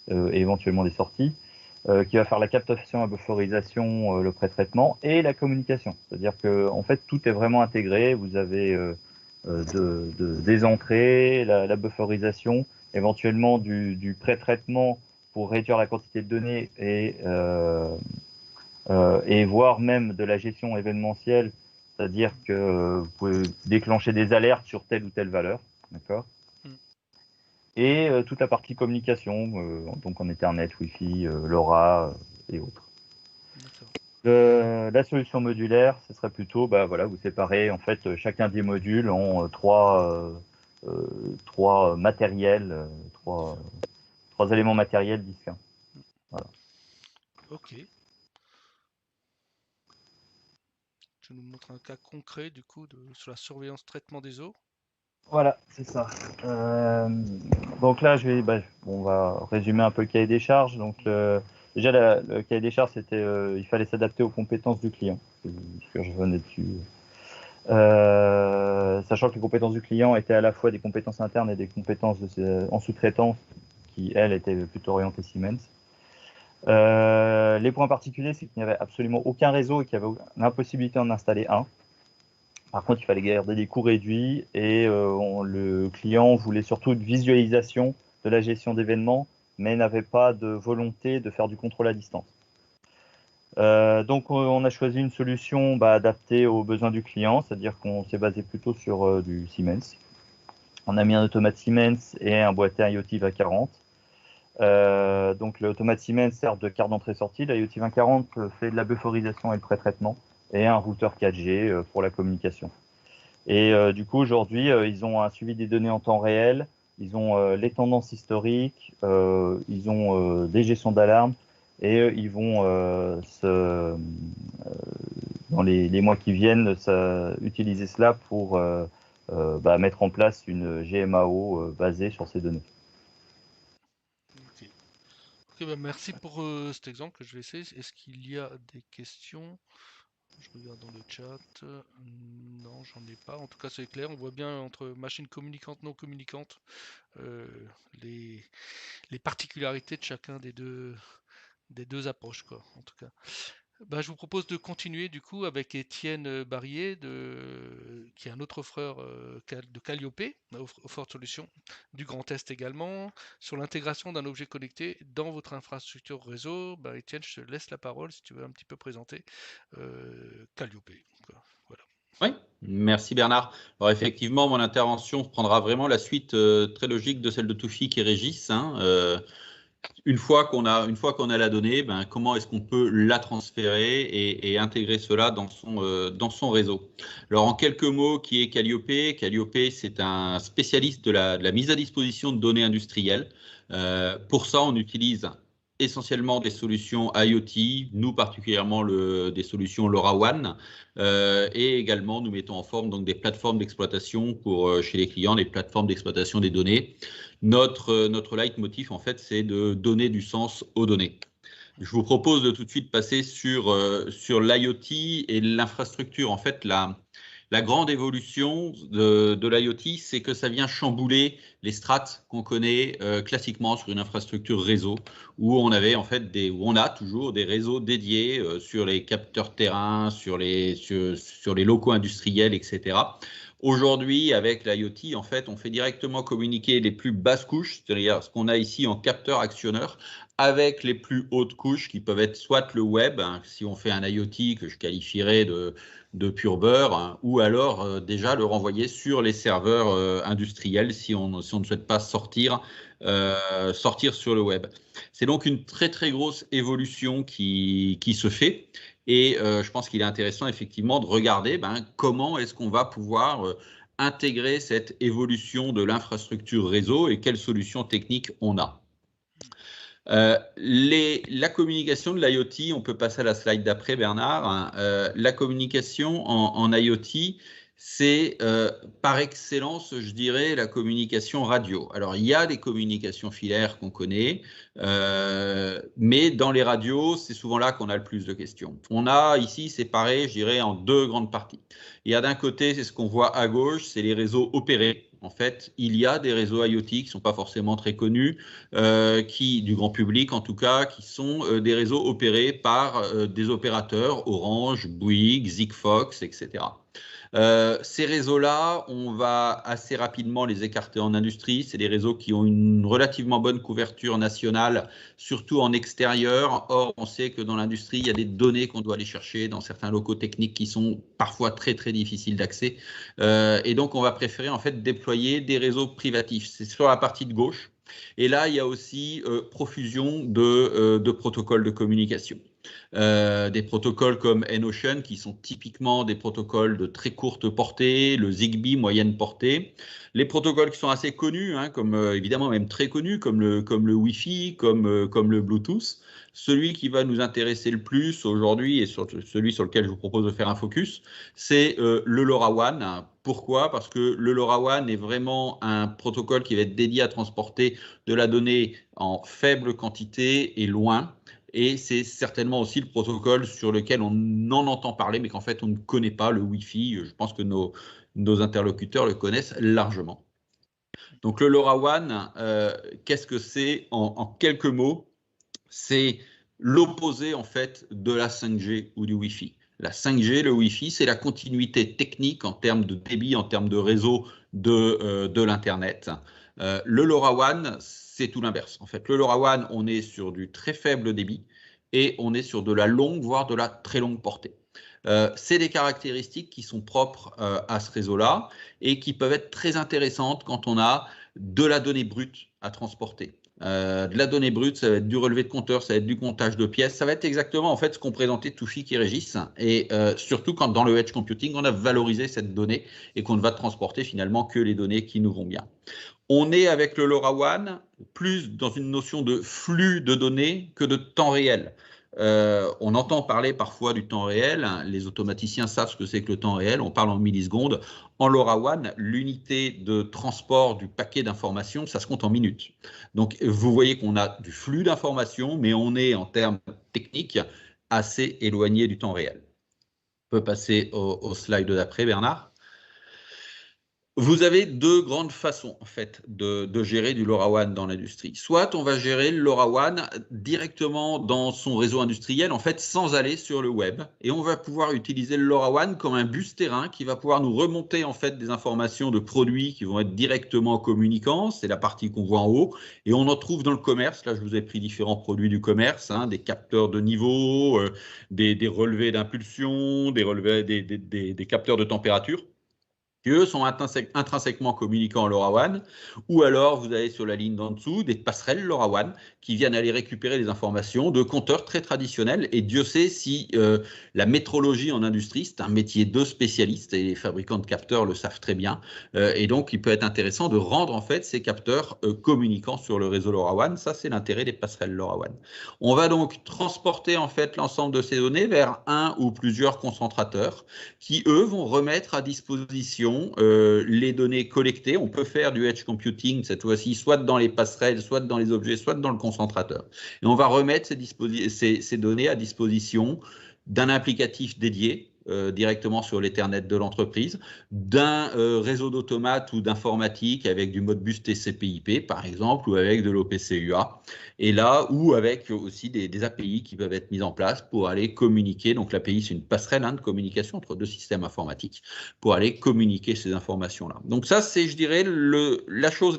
et éventuellement des sorties, qui va faire la captation, la bufferisation, le pré-traitement et la communication. C'est-à-dire que en fait tout est vraiment intégré. Vous avez des entrées, la bufferisation, éventuellement du pré-traitement pour réduire la quantité de données et voire même de la gestion événementielle, c'est-à-dire que vous pouvez déclencher des alertes sur telle ou telle valeur, d'accord. Et toute la partie communication, donc en Ethernet, Wi-Fi, LoRa et autres. La solution modulaire, ce serait plutôt, vous séparez en fait chacun des modules en trois matériels, trois éléments matériels distincts. Voilà. Ok. Tu nous montres un cas concret du coup sur la surveillance traitement des eaux. Voilà, c'est ça. Donc là, on va résumer un peu le cahier des charges. Donc déjà, le cahier des charges, c'était, il fallait s'adapter aux compétences du client. Ce que je venais dessus. Sachant que les compétences du client étaient à la fois des compétences internes et des compétences en sous-traitance qui, elle, était plutôt orientée Siemens. Les points particuliers, c'est qu'il n'y avait absolument aucun réseau et qu'il y avait l'impossibilité d'en installer un. Par contre, il fallait garder des coûts réduits et le client voulait surtout une visualisation de la gestion d'événements, mais n'avait pas de volonté de faire du contrôle à distance. Donc, on a choisi une solution adaptée aux besoins du client, c'est-à-dire qu'on s'est basé plutôt sur du Siemens. On a mis un automate Siemens et un boîtier IoT 2040. Donc, l'automate Siemens sert de carte d'entrée-sortie. L'IoT 2040 fait de la bufferisation et le pré-traitement, et un routeur 4G pour la communication. Et du coup, aujourd'hui, ils ont un suivi des données en temps réel, ils ont les tendances historiques, ils ont des gestions d'alarme, et ils vont, dans les mois qui viennent, utiliser cela pour mettre en place une GMAO basée sur ces données. Ok, merci pour cet exemple que je vais essayer. Est-ce qu'il y a des questions? Je regarde dans le chat. Non, j'en ai pas. En tout cas, c'est clair. On voit bien entre machines communicantes, non communicantes, les particularités de chacun des deux approches, quoi, en tout cas. Je vous propose de continuer du coup avec Étienne Barrier, qui est un autre offreur de Calliope, offreur de solutions, du Grand Est également, sur l'intégration d'un objet connecté dans votre infrastructure réseau. Étienne, je te laisse la parole si tu veux un petit peu présenter Calliope. Voilà. Oui, merci Bernard. Alors effectivement, mon intervention prendra vraiment la suite très logique de celle de Toufik et Régis. Une fois qu'on a la donnée, comment est-ce qu'on peut la transférer et intégrer cela dans son réseau. Alors en quelques mots, qui est Calliope? Calliope, c'est un spécialiste de la mise à disposition de données industrielles. Pour ça, on utilise essentiellement des solutions IoT, nous particulièrement des solutions LoRaWAN, et également nous mettons en forme donc des plateformes d'exploitation pour chez les clients, des plateformes d'exploitation des données. Notre leitmotiv en fait, c'est de donner du sens aux données. Je vous propose de tout de suite passer sur l'IoT et l'infrastructure. En fait, la grande évolution de l'IoT, c'est que ça vient chambouler les strates qu'on connaît classiquement sur une infrastructure réseau, où on avait en fait où on a toujours des réseaux dédiés sur les capteurs terrain, sur les locaux industriels, etc. Aujourd'hui, avec l'IoT, en fait, on fait directement communiquer les plus basses couches, c'est-à-dire ce qu'on a ici en capteur actionneur, avec les plus hautes couches qui peuvent être soit le web, si on fait un IoT que je qualifierais de pur beurre, ou alors déjà le renvoyer sur les serveurs industriels si on ne souhaite pas sortir sur le web. C'est donc une très très grosse évolution qui se fait. Et je pense qu'il est intéressant effectivement de regarder comment est-ce qu'on va pouvoir intégrer cette évolution de l'infrastructure réseau et quelles solutions techniques on a. La communication de l'IoT, on peut passer à la slide d'après Bernard. La communication en IoT, c'est par excellence, je dirais, la communication radio. Alors, il y a des communications filaires qu'on connaît, mais dans les radios, c'est souvent là qu'on a le plus de questions. On a ici séparé, je dirais, en deux grandes parties. Il y a d'un côté, c'est ce qu'on voit à gauche, c'est les réseaux opérés. En fait, il y a des réseaux IoT qui ne sont pas forcément très connus, du grand public en tout cas, qui sont des réseaux opérés par des opérateurs, Orange, Bouygues, Sigfox, etc. Ces réseaux-là, on va assez rapidement les écarter en industrie. C'est des réseaux qui ont une relativement bonne couverture nationale, surtout en extérieur. Or, on sait que dans l'industrie, il y a des données qu'on doit aller chercher dans certains locaux techniques qui sont parfois très, très difficiles d'accès. Et donc, on va préférer en fait déployer des réseaux privatifs. C'est sur la partie de gauche. Et là, il y a aussi profusion de protocoles de communication. Des protocoles comme N-Ocean qui sont typiquement des protocoles de très courte portée, le Zigbee moyenne portée. Les protocoles qui sont assez connus, comme évidemment même très connus, comme le Wi-Fi, comme le Bluetooth. Celui qui va nous intéresser le plus aujourd'hui et celui sur lequel je vous propose de faire un focus, c'est le LoRaWAN. Pourquoi? Parce que le LoRaWAN est vraiment un protocole qui va être dédié à transporter de la donnée en faible quantité et loin. Et c'est certainement aussi le protocole sur lequel on en entend parler, mais qu'en fait on ne connaît pas, le Wi-Fi. Je pense que nos interlocuteurs le connaissent largement. Donc le LoRaWAN, qu'est-ce que c'est en quelques mots? C'est l'opposé en fait de la 5G ou du Wi-Fi. La 5G, le Wi-Fi, c'est la continuité technique en termes de débit, en termes de réseau de l'Internet. Le LoRaWAN, c'est tout l'inverse. En fait, le LoRaWAN, on est sur du très faible débit et on est sur de la longue, voire de la très longue portée. C'est des caractéristiques qui sont propres à ce réseau-là et qui peuvent être très intéressantes quand on a de la donnée brute à transporter. De la donnée brute, ça va être du relevé de compteur, ça va être du comptage de pièces, ça va être exactement en fait ce qu'ont présenté Toufik et Régis, et surtout quand dans le edge computing, on a valorisé cette donnée et qu'on ne va transporter finalement que les données qui nous vont bien. On est avec le LoRaWAN plus dans une notion de flux de données que de temps réel. On entend parler parfois du temps réel, les automaticiens savent ce que c'est que le temps réel, on parle en millisecondes. En LoRaWAN, l'unité de transport du paquet d'informations, ça se compte en minutes. Donc vous voyez qu'on a du flux d'informations, mais on est en termes techniques assez éloigné du temps réel. On peut passer au slide d'après, Bernard. Vous avez deux grandes façons en fait de gérer du LoRaWAN dans l'industrie. Soit on va gérer le LoRaWAN directement dans son réseau industriel en fait sans aller sur le web, et on va pouvoir utiliser le LoRaWAN comme un bus terrain qui va pouvoir nous remonter en fait des informations de produits qui vont être directement communicants. C'est la partie qu'on voit en haut, et on en trouve dans le commerce. Là je vous ai pris différents produits du commerce, des capteurs de niveau, des relevés d'impulsion, des capteurs de température, qui eux sont intrinsèquement communicants en LoRaWAN, ou alors vous avez sur la ligne d'en dessous des passerelles LoRaWAN qui viennent aller récupérer les informations de compteurs très traditionnels, et Dieu sait si la métrologie en industrie, c'est un métier de spécialistes, et les fabricants de capteurs le savent très bien, et donc il peut être intéressant de rendre en fait ces capteurs communicants sur le réseau LoRaWAN. Ça c'est l'intérêt des passerelles LoRaWAN. On va donc transporter en fait l'ensemble de ces données vers un ou plusieurs concentrateurs qui eux vont remettre à disposition les données collectées. On peut faire du edge computing cette fois-ci, soit dans les passerelles, soit dans les objets, soit dans le concentrateur. Et on va remettre ces données à disposition d'un applicatif dédié directement sur l'Ethernet de l'entreprise, d'un réseau d'automates ou d'informatique avec du Modbus TCP/IP par exemple, ou avec de l'OPC-UA, et là, ou avec aussi des API qui peuvent être mises en place pour aller communiquer. Donc l'API, c'est une passerelle de communication entre deux systèmes informatiques pour aller communiquer ces informations-là. Donc ça, c'est, je dirais, la chose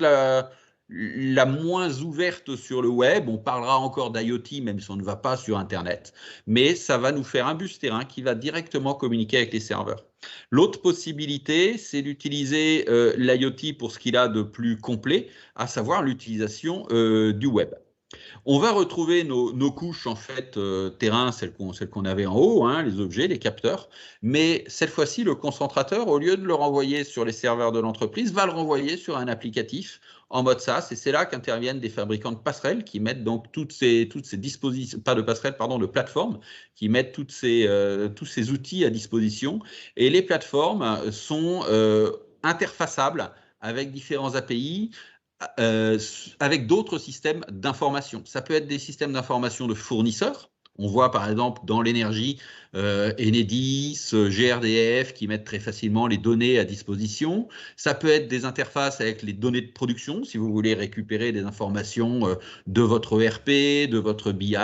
la moins ouverte sur le web. On parlera encore d'IoT, même si on ne va pas sur Internet, mais ça va nous faire un bus terrain qui va directement communiquer avec les serveurs. L'autre possibilité, c'est d'utiliser l'IoT pour ce qu'il a de plus complet, à savoir l'utilisation du web. On va retrouver nos couches en fait terrain, celles qu'on avait en haut, les objets, les capteurs, mais cette fois-ci, le concentrateur, au lieu de le renvoyer sur les serveurs de l'entreprise, va le renvoyer sur un applicatif en mode SaaS, et c'est là qu'interviennent des fabricants de passerelles qui mettent donc toutes ces dispositions, pas de passerelles, pardon, de plateformes, qui mettent tous ces outils à disposition, et les plateformes sont interfaçables avec différents API, avec d'autres systèmes d'information. Ça peut être des systèmes d'information de fournisseurs. On voit par exemple dans l'énergie Enedis, GRDF qui mettent très facilement les données à disposition. Ça peut être des interfaces avec les données de production si vous voulez récupérer des informations de votre ERP, de votre BI,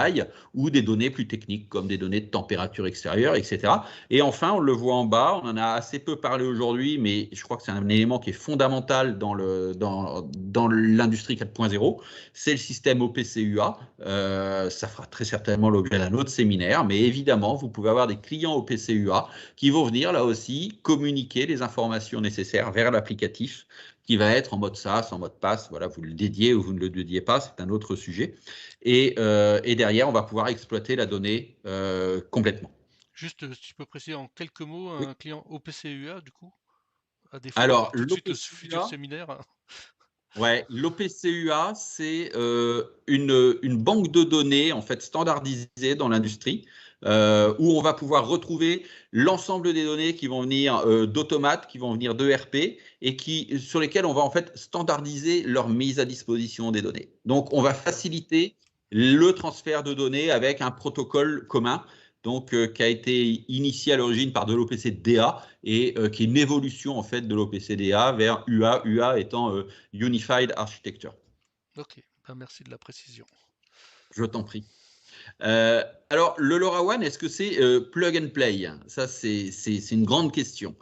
ou des données plus techniques comme des données de température extérieure, etc. Et enfin, on le voit en bas, on en a assez peu parlé aujourd'hui, mais je crois que c'est un élément qui est fondamental dans l'industrie 4.0, c'est le système OPC-UA. Ça fera très certainement l'objet d'un autre séminaire, mais évidemment, vous pouvez avoir des clients OPC-UA qui vont venir là aussi communiquer les informations nécessaires vers l'applicatif qui va être en mode SaaS, en mode PaaS. Voilà, vous le dédiez ou vous ne le dédiez pas, c'est un autre sujet. Et derrière, on va pouvoir exploiter la donnée complètement. Juste, si tu peux préciser en quelques mots, un client OPC-UA, du coup, à défaut alors, tout de suite ce futur séminaire. Ouais, l'OPC-UA, c'est une banque de données en fait standardisée dans l'industrie, où on va pouvoir retrouver l'ensemble des données qui vont venir d'automates, qui vont venir d'ERP, et sur lesquelles on va en fait standardiser leur mise à disposition des données. Donc, on va faciliter le transfert de données avec un protocole commun. donc qui a été initié à l'origine par de l'OPC DA et qui est une évolution en fait de l'OPC DA vers UA, UA étant Unified Architecture. Ok, ben, merci de la précision. Je t'en prie. Alors, le LoRaWAN, est-ce que c'est plug and play? Ça, c'est une grande question.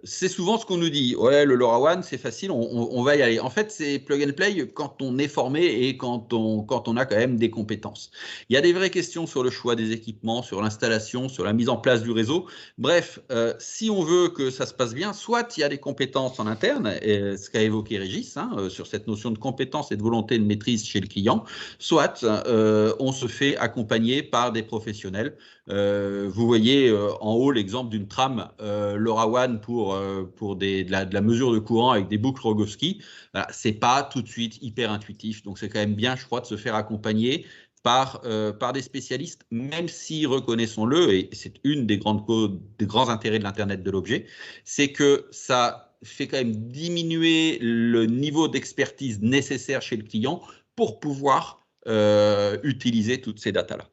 C'est souvent ce qu'on nous dit. Ouais, le LoRaWAN, c'est facile, on va y aller. En fait, c'est plug and play quand on est formé et quand on a quand même des compétences. Il y a des vraies questions sur le choix des équipements, sur l'installation, sur la mise en place du réseau. Bref, si on veut que ça se passe bien, soit il y a des compétences en interne, ce qu'a évoqué Régis, hein, sur cette notion de compétence et de volonté de maîtrise chez le client, soit on se fait accompagner par des professionnels. Vous voyez en haut l'exemple d'une trame LoRaWAN pour de la mesure de courant avec des boucles Rogowski. Voilà, c'est pas tout de suite hyper intuitif, donc c'est quand même bien, je crois, de se faire accompagner par des spécialistes, même si, reconnaissons-le, et c'est une des grands intérêts de l'Internet de l'objet, c'est que ça fait quand même diminuer le niveau d'expertise nécessaire chez le client pour pouvoir utiliser toutes ces datas-là.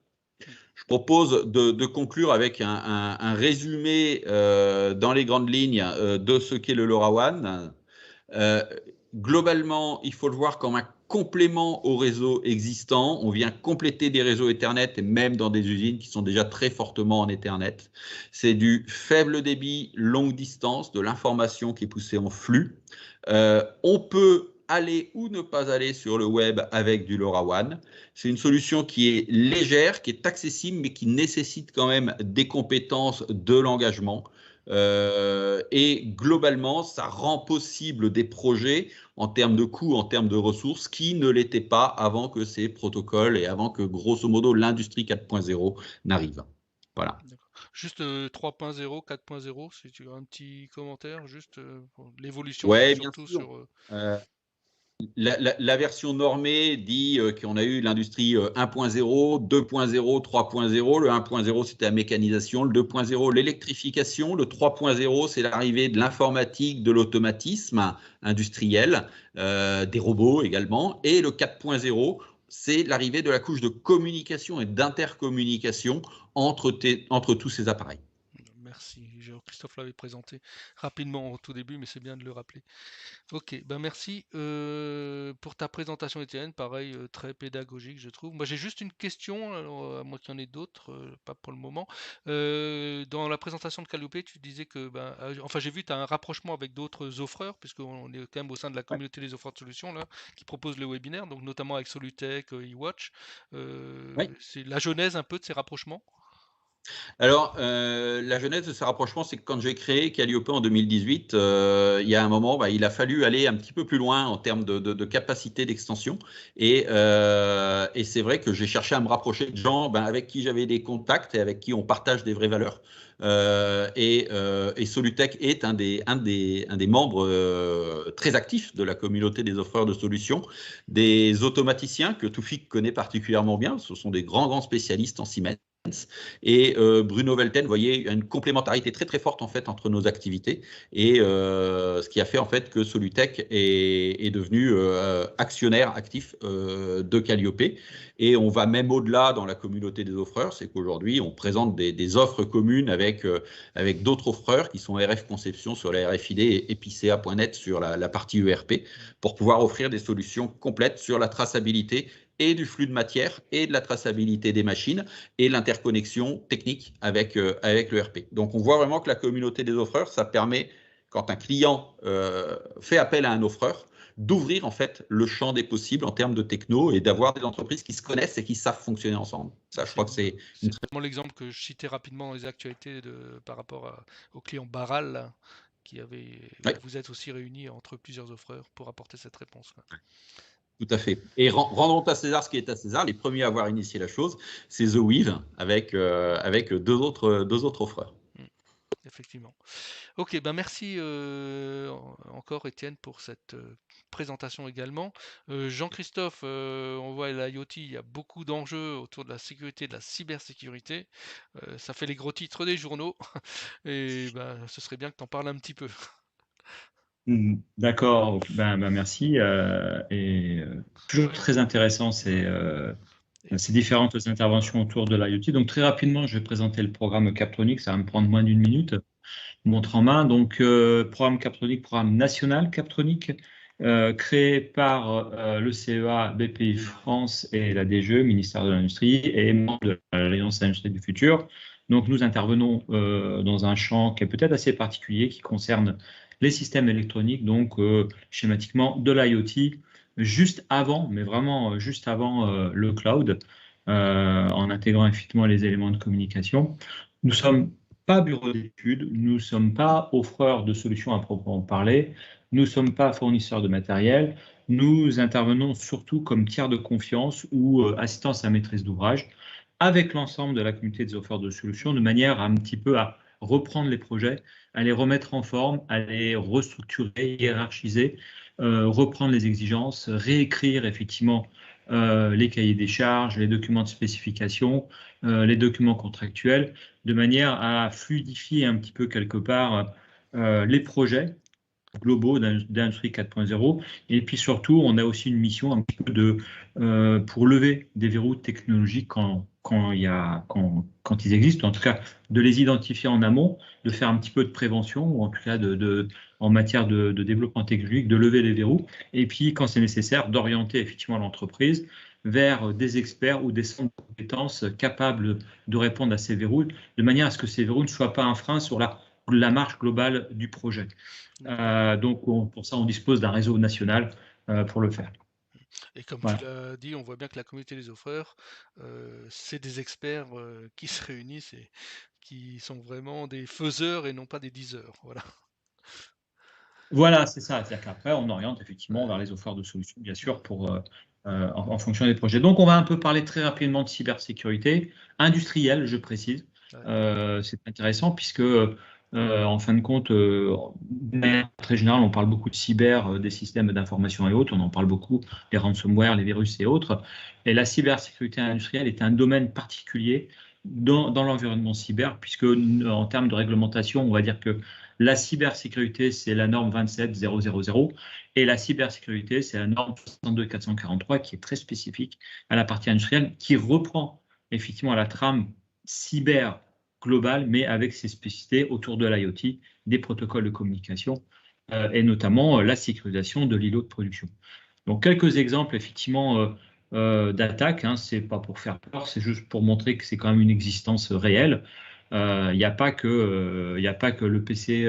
Je propose de conclure avec un résumé dans les grandes lignes de ce qu'est le LoRaWAN. Globalement, il faut le voir comme un complément au réseau existant. On vient compléter des réseaux Ethernet et même dans des usines qui sont déjà très fortement en Ethernet. C'est du faible débit, longue distance, de l'information qui est poussée en flux. On peut aller ou ne pas aller sur le web avec du LoRaWAN. C'est une solution qui est légère, qui est accessible, mais qui nécessite quand même des compétences, de l'engagement. Et globalement, ça rend possible des projets en termes de coûts, en termes de ressources, qui ne l'étaient pas avant que ces protocoles et avant que, grosso modo, l'industrie 4.0 n'arrive. Voilà. Juste 3.0, 4.0, si tu as un petit commentaire, juste pour l'évolution, Ouais, surtout bien sûr. sur... La version normée dit qu'on a eu l'industrie 1.0, 2.0, 3.0. Le 1.0, c'était la mécanisation. Le 2.0, l'électrification. Le 3.0, c'est l'arrivée de l'informatique, de l'automatisme industriel, des robots également. Et le 4.0, c'est l'arrivée de la couche de communication et d'intercommunication entre tous ces appareils. Merci, Christophe l'avait présenté rapidement au tout début, mais c'est bien de le rappeler. Ok, ben merci pour ta présentation, Étienne. Pareil, très pédagogique, je trouve. Moi, j'ai juste une question, alors, à moins qu'il y en ait d'autres, pas pour le moment. Dans la présentation de Calliope, tu disais que, enfin, j'ai vu, tu as un rapprochement avec d'autres offreurs, puisqu'on est quand même au sein de la communauté des offreurs de solutions, là, qui proposent le webinaire, donc notamment avec Solutech, eWatch. C'est la genèse un peu de ces rapprochements? Alors, la genèse de ce rapprochement, c'est que quand j'ai créé Calliope en 2018, il y a un moment, il a fallu aller un petit peu plus loin en termes de capacité d'extension. Et c'est vrai que j'ai cherché à me rapprocher de gens avec qui j'avais des contacts et avec qui on partage des vraies valeurs. Et Solutech est un des membres très actifs de la communauté des offreurs de solutions, des automaticiens que Toufik connaît particulièrement bien. Ce sont des grands spécialistes en Siemens. Et Bruno Velten, vous voyez, il y a une complémentarité très très forte en fait entre nos activités et ce qui a fait en fait que Solutech est devenu actionnaire actif de Calliope. Et on va même au-delà dans la communauté des offreurs, c'est qu'aujourd'hui on présente des offres communes avec d'autres offreurs qui sont RF Conception sur la RFID et Epicea.net sur la partie ERP pour pouvoir offrir des solutions complètes sur la traçabilité et du flux de matière et de la traçabilité des machines et l'interconnexion technique avec l'ERP. Donc, on voit vraiment que la communauté des offreurs, ça permet, quand un client fait appel à un offreur, d'ouvrir en fait le champ des possibles en termes de techno et d'avoir des entreprises qui se connaissent et qui savent fonctionner ensemble. Ça, je crois que c'est vraiment l'exemple que je citais rapidement dans les actualités par rapport au client Baral, là, qui avait. Oui. Vous êtes aussi réunis entre plusieurs offreurs pour apporter cette réponse. Tout à fait. Et rendons à César ce qui est à César. Les premiers à avoir initié la chose, c'est The Weave avec deux autres offreurs. Effectivement. Ok, merci encore Étienne pour cette présentation également. Jean-Christophe, on voit à l'IoT, il y a beaucoup d'enjeux autour de la sécurité, de la cybersécurité. Ça fait les gros titres des journaux. Et ce serait bien que tu en parles un petit peu. D'accord, merci. Toujours très intéressant ces différentes interventions autour de l'IoT. Donc très rapidement, je vais présenter le programme Captronic, ça va me prendre moins d'1 minute, montre en main. Donc programme Captronic, programme national Captronic, créé par le CEA, BPI France et la DGE, ministère de l'Industrie, et membre de l'Alliance Industrie du Futur. Donc nous intervenons dans un champ qui est peut-être assez particulier, qui concerne les systèmes électroniques, donc schématiquement de l'IoT, juste avant, mais vraiment juste avant le cloud, en intégrant effectivement les éléments de communication. Nous ne sommes pas bureau d'études, nous ne sommes pas offreurs de solutions à proprement parler, nous ne sommes pas fournisseurs de matériel, nous intervenons surtout comme tiers de confiance ou assistance à maîtrise d'ouvrage avec l'ensemble de la communauté des offreurs de solutions, de manière un petit peu à reprendre les projets, à les remettre en forme, à les restructurer, hiérarchiser, reprendre les exigences, réécrire effectivement les cahiers des charges, les documents de spécification, les documents contractuels, de manière à fluidifier un petit peu quelque part les projets globaux d'Industrie 4.0. Et puis surtout, on a aussi une mission un petit peu pour lever des verrous technologiques quand ils existent, en tout cas de les identifier en amont, de faire un petit peu de prévention, ou en tout cas en matière de développement technologique, de lever les verrous, et puis quand c'est nécessaire, d'orienter effectivement l'entreprise vers des experts ou des centres de compétences capables de répondre à ces verrous, de manière à ce que ces verrous ne soient pas un frein sur la marche globale du projet. Donc pour ça, on dispose d'un réseau national pour le faire. Et comme tu l'as dit, on voit bien que la communauté des offreurs, c'est des experts qui se réunissent et qui sont vraiment des faiseurs et non pas des diseurs. Voilà, c'est ça. C'est-à-dire qu'après, on oriente effectivement vers les offreurs de solutions, bien sûr, en fonction des projets. Donc, on va un peu parler très rapidement de cybersécurité industrielle, je précise. C'est intéressant puisque, en fin de compte, de manière très générale, on parle beaucoup de cyber, des systèmes d'information et autres. On en parle beaucoup, les ransomware, les virus et autres. Et la cybersécurité industrielle est un domaine particulier dans l'environnement cyber, puisque en termes de réglementation, on va dire que la cybersécurité, c'est la norme 27000 et la cybersécurité, c'est la norme 62443 qui est très spécifique à la partie industrielle, qui reprend effectivement la trame cyber globale, mais avec ses spécificités autour de l'IoT, des protocoles de communication et notamment la sécurisation de l'îlot de production. Donc, quelques exemples effectivement d'attaques, c'est pas pour faire peur, c'est juste pour montrer que c'est quand même une existence réelle. Il n'y a pas que le PC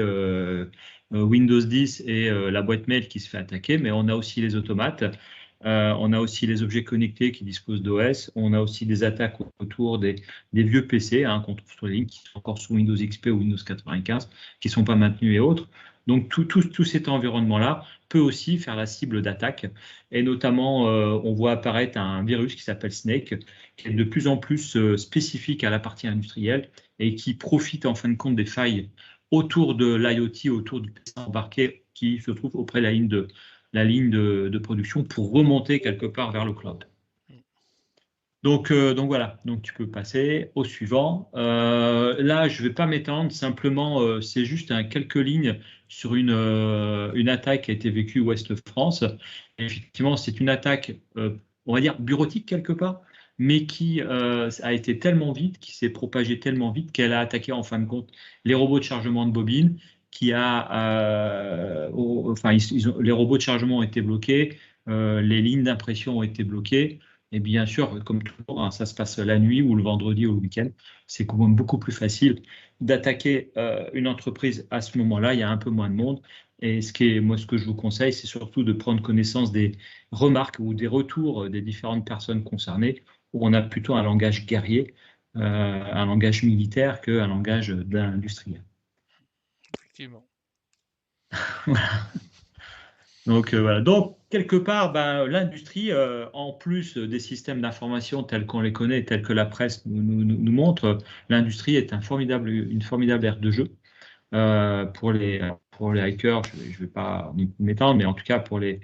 Windows 10 et la boîte mail qui se fait attaquer, mais on a aussi les automates, on a aussi les objets connectés qui disposent d'OS, on a aussi des attaques autour des vieux PC qu'on trouve sur les lignes, qui sont encore sous Windows XP ou Windows 95, qui ne sont pas maintenus et autres. Donc tout cet environnement-là peut aussi faire la cible d'attaque. Et notamment, on voit apparaître un virus qui s'appelle Snake, qui est de plus en plus spécifique à la partie industrielle et qui profite en fin de compte des failles autour de l'IoT, autour du PC embarqué qui se trouve auprès de la ligne de production pour remonter quelque part vers le cloud. Donc voilà, donc tu peux passer au suivant. Là, je ne vais pas m'étendre, simplement, c'est juste quelques lignes sur une attaque qui a été vécue Ouest-France. Effectivement, c'est une attaque, on va dire, bureautique quelque part, mais qui a été tellement vite, qui s'est propagée tellement vite qu'elle a attaqué en fin de compte les robots de chargement de bobines, les robots de chargement ont été bloqués, les lignes d'impression ont été bloquées. Et bien sûr, comme toujours, ça se passe la nuit ou le vendredi ou le week-end. C'est quand même beaucoup plus facile d'attaquer une entreprise à ce moment-là. Il y a un peu moins de monde. Et ce que je vous conseille, c'est surtout de prendre connaissance des remarques ou des retours des différentes personnes concernées, où on a plutôt un langage guerrier, un langage militaire qu'un langage d'industriel. Effectivement. Voilà. Donc, voilà. Donc, quelque part, l'industrie, en plus des systèmes d'information tels qu'on les connaît, tels que la presse nous montre, l'industrie est une formidable aire de jeu pour les hackers. Je ne vais pas m'étendre, mais en tout cas pour les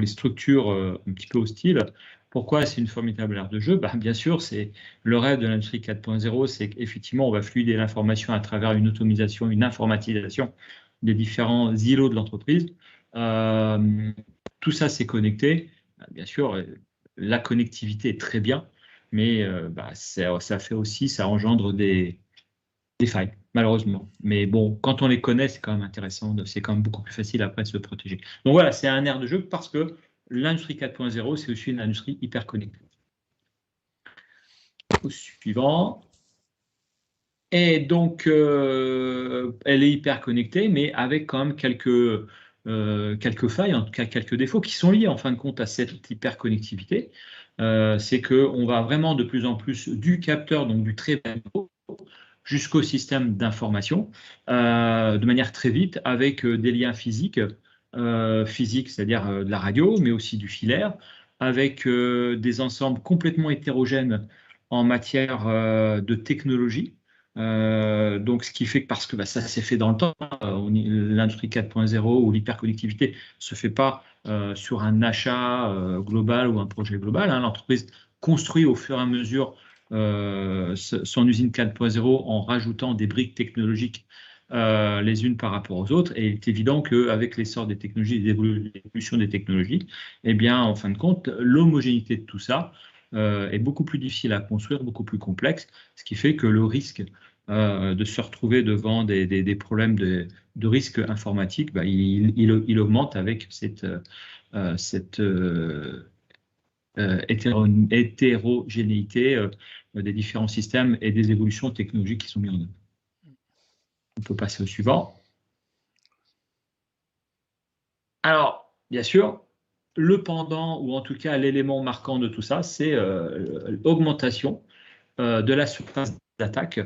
structures un petit peu hostiles. Pourquoi c'est une formidable aire de jeu? Bien sûr, c'est le rêve de l'industrie 4.0, c'est qu'effectivement, on va fluider l'information à travers une automatisation, une informatisation des différents îlots de l'entreprise. Tout ça, c'est connecté. Bien sûr, la connectivité est très bien, mais ça fait aussi, ça engendre des failles, malheureusement. Mais bon, quand on les connaît, c'est quand même intéressant, c'est quand même beaucoup plus facile après de se protéger. Donc voilà, c'est un air de jeu parce que l'industrie 4.0, c'est aussi une industrie hyper connectée. Au suivant. Et donc, elle est hyper connectée, mais avec quand même quelques failles, en tout cas quelques défauts qui sont liés en fin de compte à cette hyperconnectivité. C'est qu'on va vraiment de plus en plus du capteur, donc du très bas niveau, jusqu'au système d'information, de manière très vite, avec des liens physiques, c'est-à-dire de la radio, mais aussi du filaire, avec des ensembles complètement hétérogènes en matière de technologie. Donc, ce qui fait que parce que ça s'est fait dans le temps, l'industrie 4.0 ou l'hyperconnectivité ne se fait pas sur un achat global ou un projet global. Hein. L'entreprise construit au fur et à mesure son usine 4.0 en rajoutant des briques technologiques les unes par rapport aux autres. Et il est évident qu'avec l'essor des technologies, l'évolution des technologies, eh bien, en fin de compte, l'homogénéité de tout ça est beaucoup plus difficile à construire, beaucoup plus complexe, ce qui fait que le risque de se retrouver devant des problèmes de risque informatique, il augmente avec cette hétérogénéité des différents systèmes et des évolutions technologiques qui sont mises en œuvre. On peut passer au suivant. Alors, bien sûr, le pendant, ou en tout cas l'élément marquant de tout ça, c'est l'augmentation de la surface d'attaque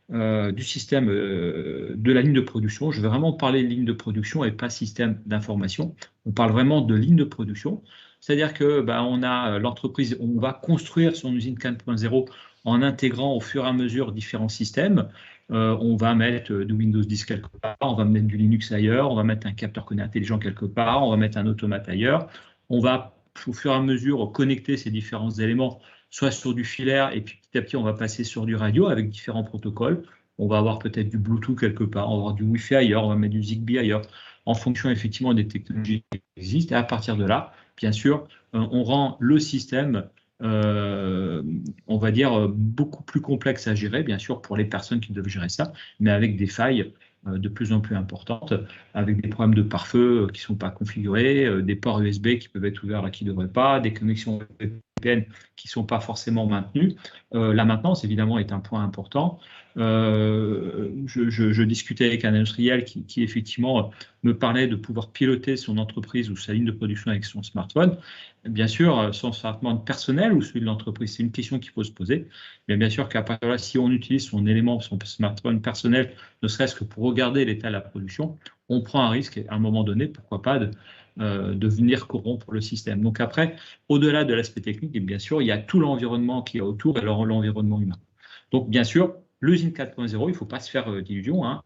du système de la ligne de production. Je vais vraiment parler de ligne de production et pas système d'information. On parle vraiment de ligne de production. C'est-à-dire que on a l'entreprise, on va construire son usine 4.0 en intégrant au fur et à mesure différents systèmes. On va mettre du Windows 10 quelque part, on va mettre du Linux ailleurs, on va mettre un capteur connecté intelligent quelque part, on va mettre un automate ailleurs. On va au fur et à mesure connecter ces différents éléments, soit sur du filaire, et puis petit à petit, on va passer sur du radio avec différents protocoles. On va avoir peut-être du Bluetooth quelque part, on va avoir du Wi-Fi ailleurs, on va mettre du Zigbee ailleurs, en fonction effectivement des technologies qui existent. Et à partir de là, bien sûr, on rend le système, on va dire, beaucoup plus complexe à gérer, bien sûr, pour les personnes qui doivent gérer ça, mais avec des failles de plus en plus importantes, avec des problèmes de pare-feu qui ne sont pas configurés, des ports USB qui peuvent être ouverts là qui ne devraient pas, des connexions VPN qui ne sont pas forcément maintenues. La maintenance, évidemment, est un point important. Je discutais avec un industriel qui effectivement me parlait de pouvoir piloter son entreprise ou sa ligne de production avec son smartphone. Bien sûr, son smartphone personnel ou celui de l'entreprise, c'est une question qu'il faut se poser. Mais bien sûr qu'à partir de là, si on utilise son élément, son smartphone personnel, ne serait-ce que pour regarder l'état de la production, on prend un risque à un moment donné, pourquoi pas, de venir corrompre le système. Donc après, au-delà de l'aspect technique, et bien sûr, il y a tout l'environnement qui est autour et l'environnement humain. Donc bien sûr, l'usine 4.0, il ne faut pas se faire d'illusions. Hein.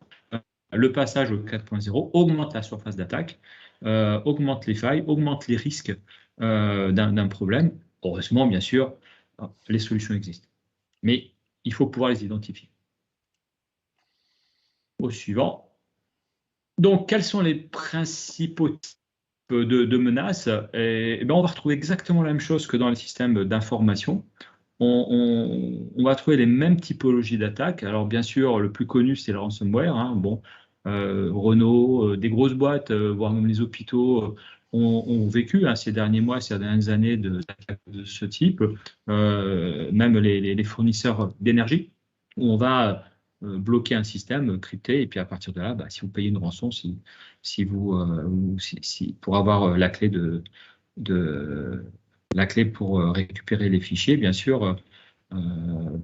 Le passage au 4.0 augmente la surface d'attaque, augmente les failles, augmente les risques d'un problème. Heureusement, bien sûr, les solutions existent. Mais il faut pouvoir les identifier. Au suivant. Donc, quels sont les principaux types de menaces? On va retrouver exactement la même chose que dans les systèmes d'information. On va trouver les mêmes typologies d'attaques. Alors, bien sûr, le plus connu, c'est le ransomware. Hein. Bon, Renault, des grosses boîtes, voire même les hôpitaux, ont vécu ces derniers mois, ces dernières années d'attaques de ce type. Même les fournisseurs d'énergie, où on va bloquer un système crypté, et puis à partir de là, si vous payez une rançon, pour avoir la clé pour récupérer les fichiers, bien sûr,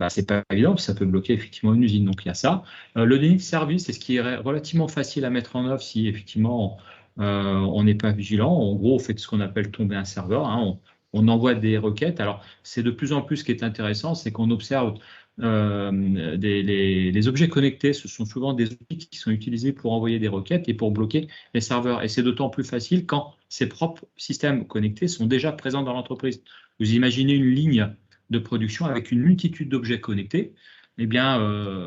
c'est pas évident, ça peut bloquer effectivement une usine. Donc il y a ça. Le déni de service, c'est ce qui est relativement facile à mettre en œuvre si effectivement on n'est pas vigilant. En gros, on fait ce qu'on appelle tomber un serveur. Hein, on envoie des requêtes. Alors c'est de plus en plus ce qui est intéressant, c'est qu'on observe les objets connectés. Ce sont souvent des outils qui sont utilisés pour envoyer des requêtes et pour bloquer les serveurs. Et c'est d'autant plus facile quand ces propres systèmes connectés sont déjà présents dans l'entreprise. Vous imaginez une ligne de production avec une multitude d'objets connectés. Eh bien,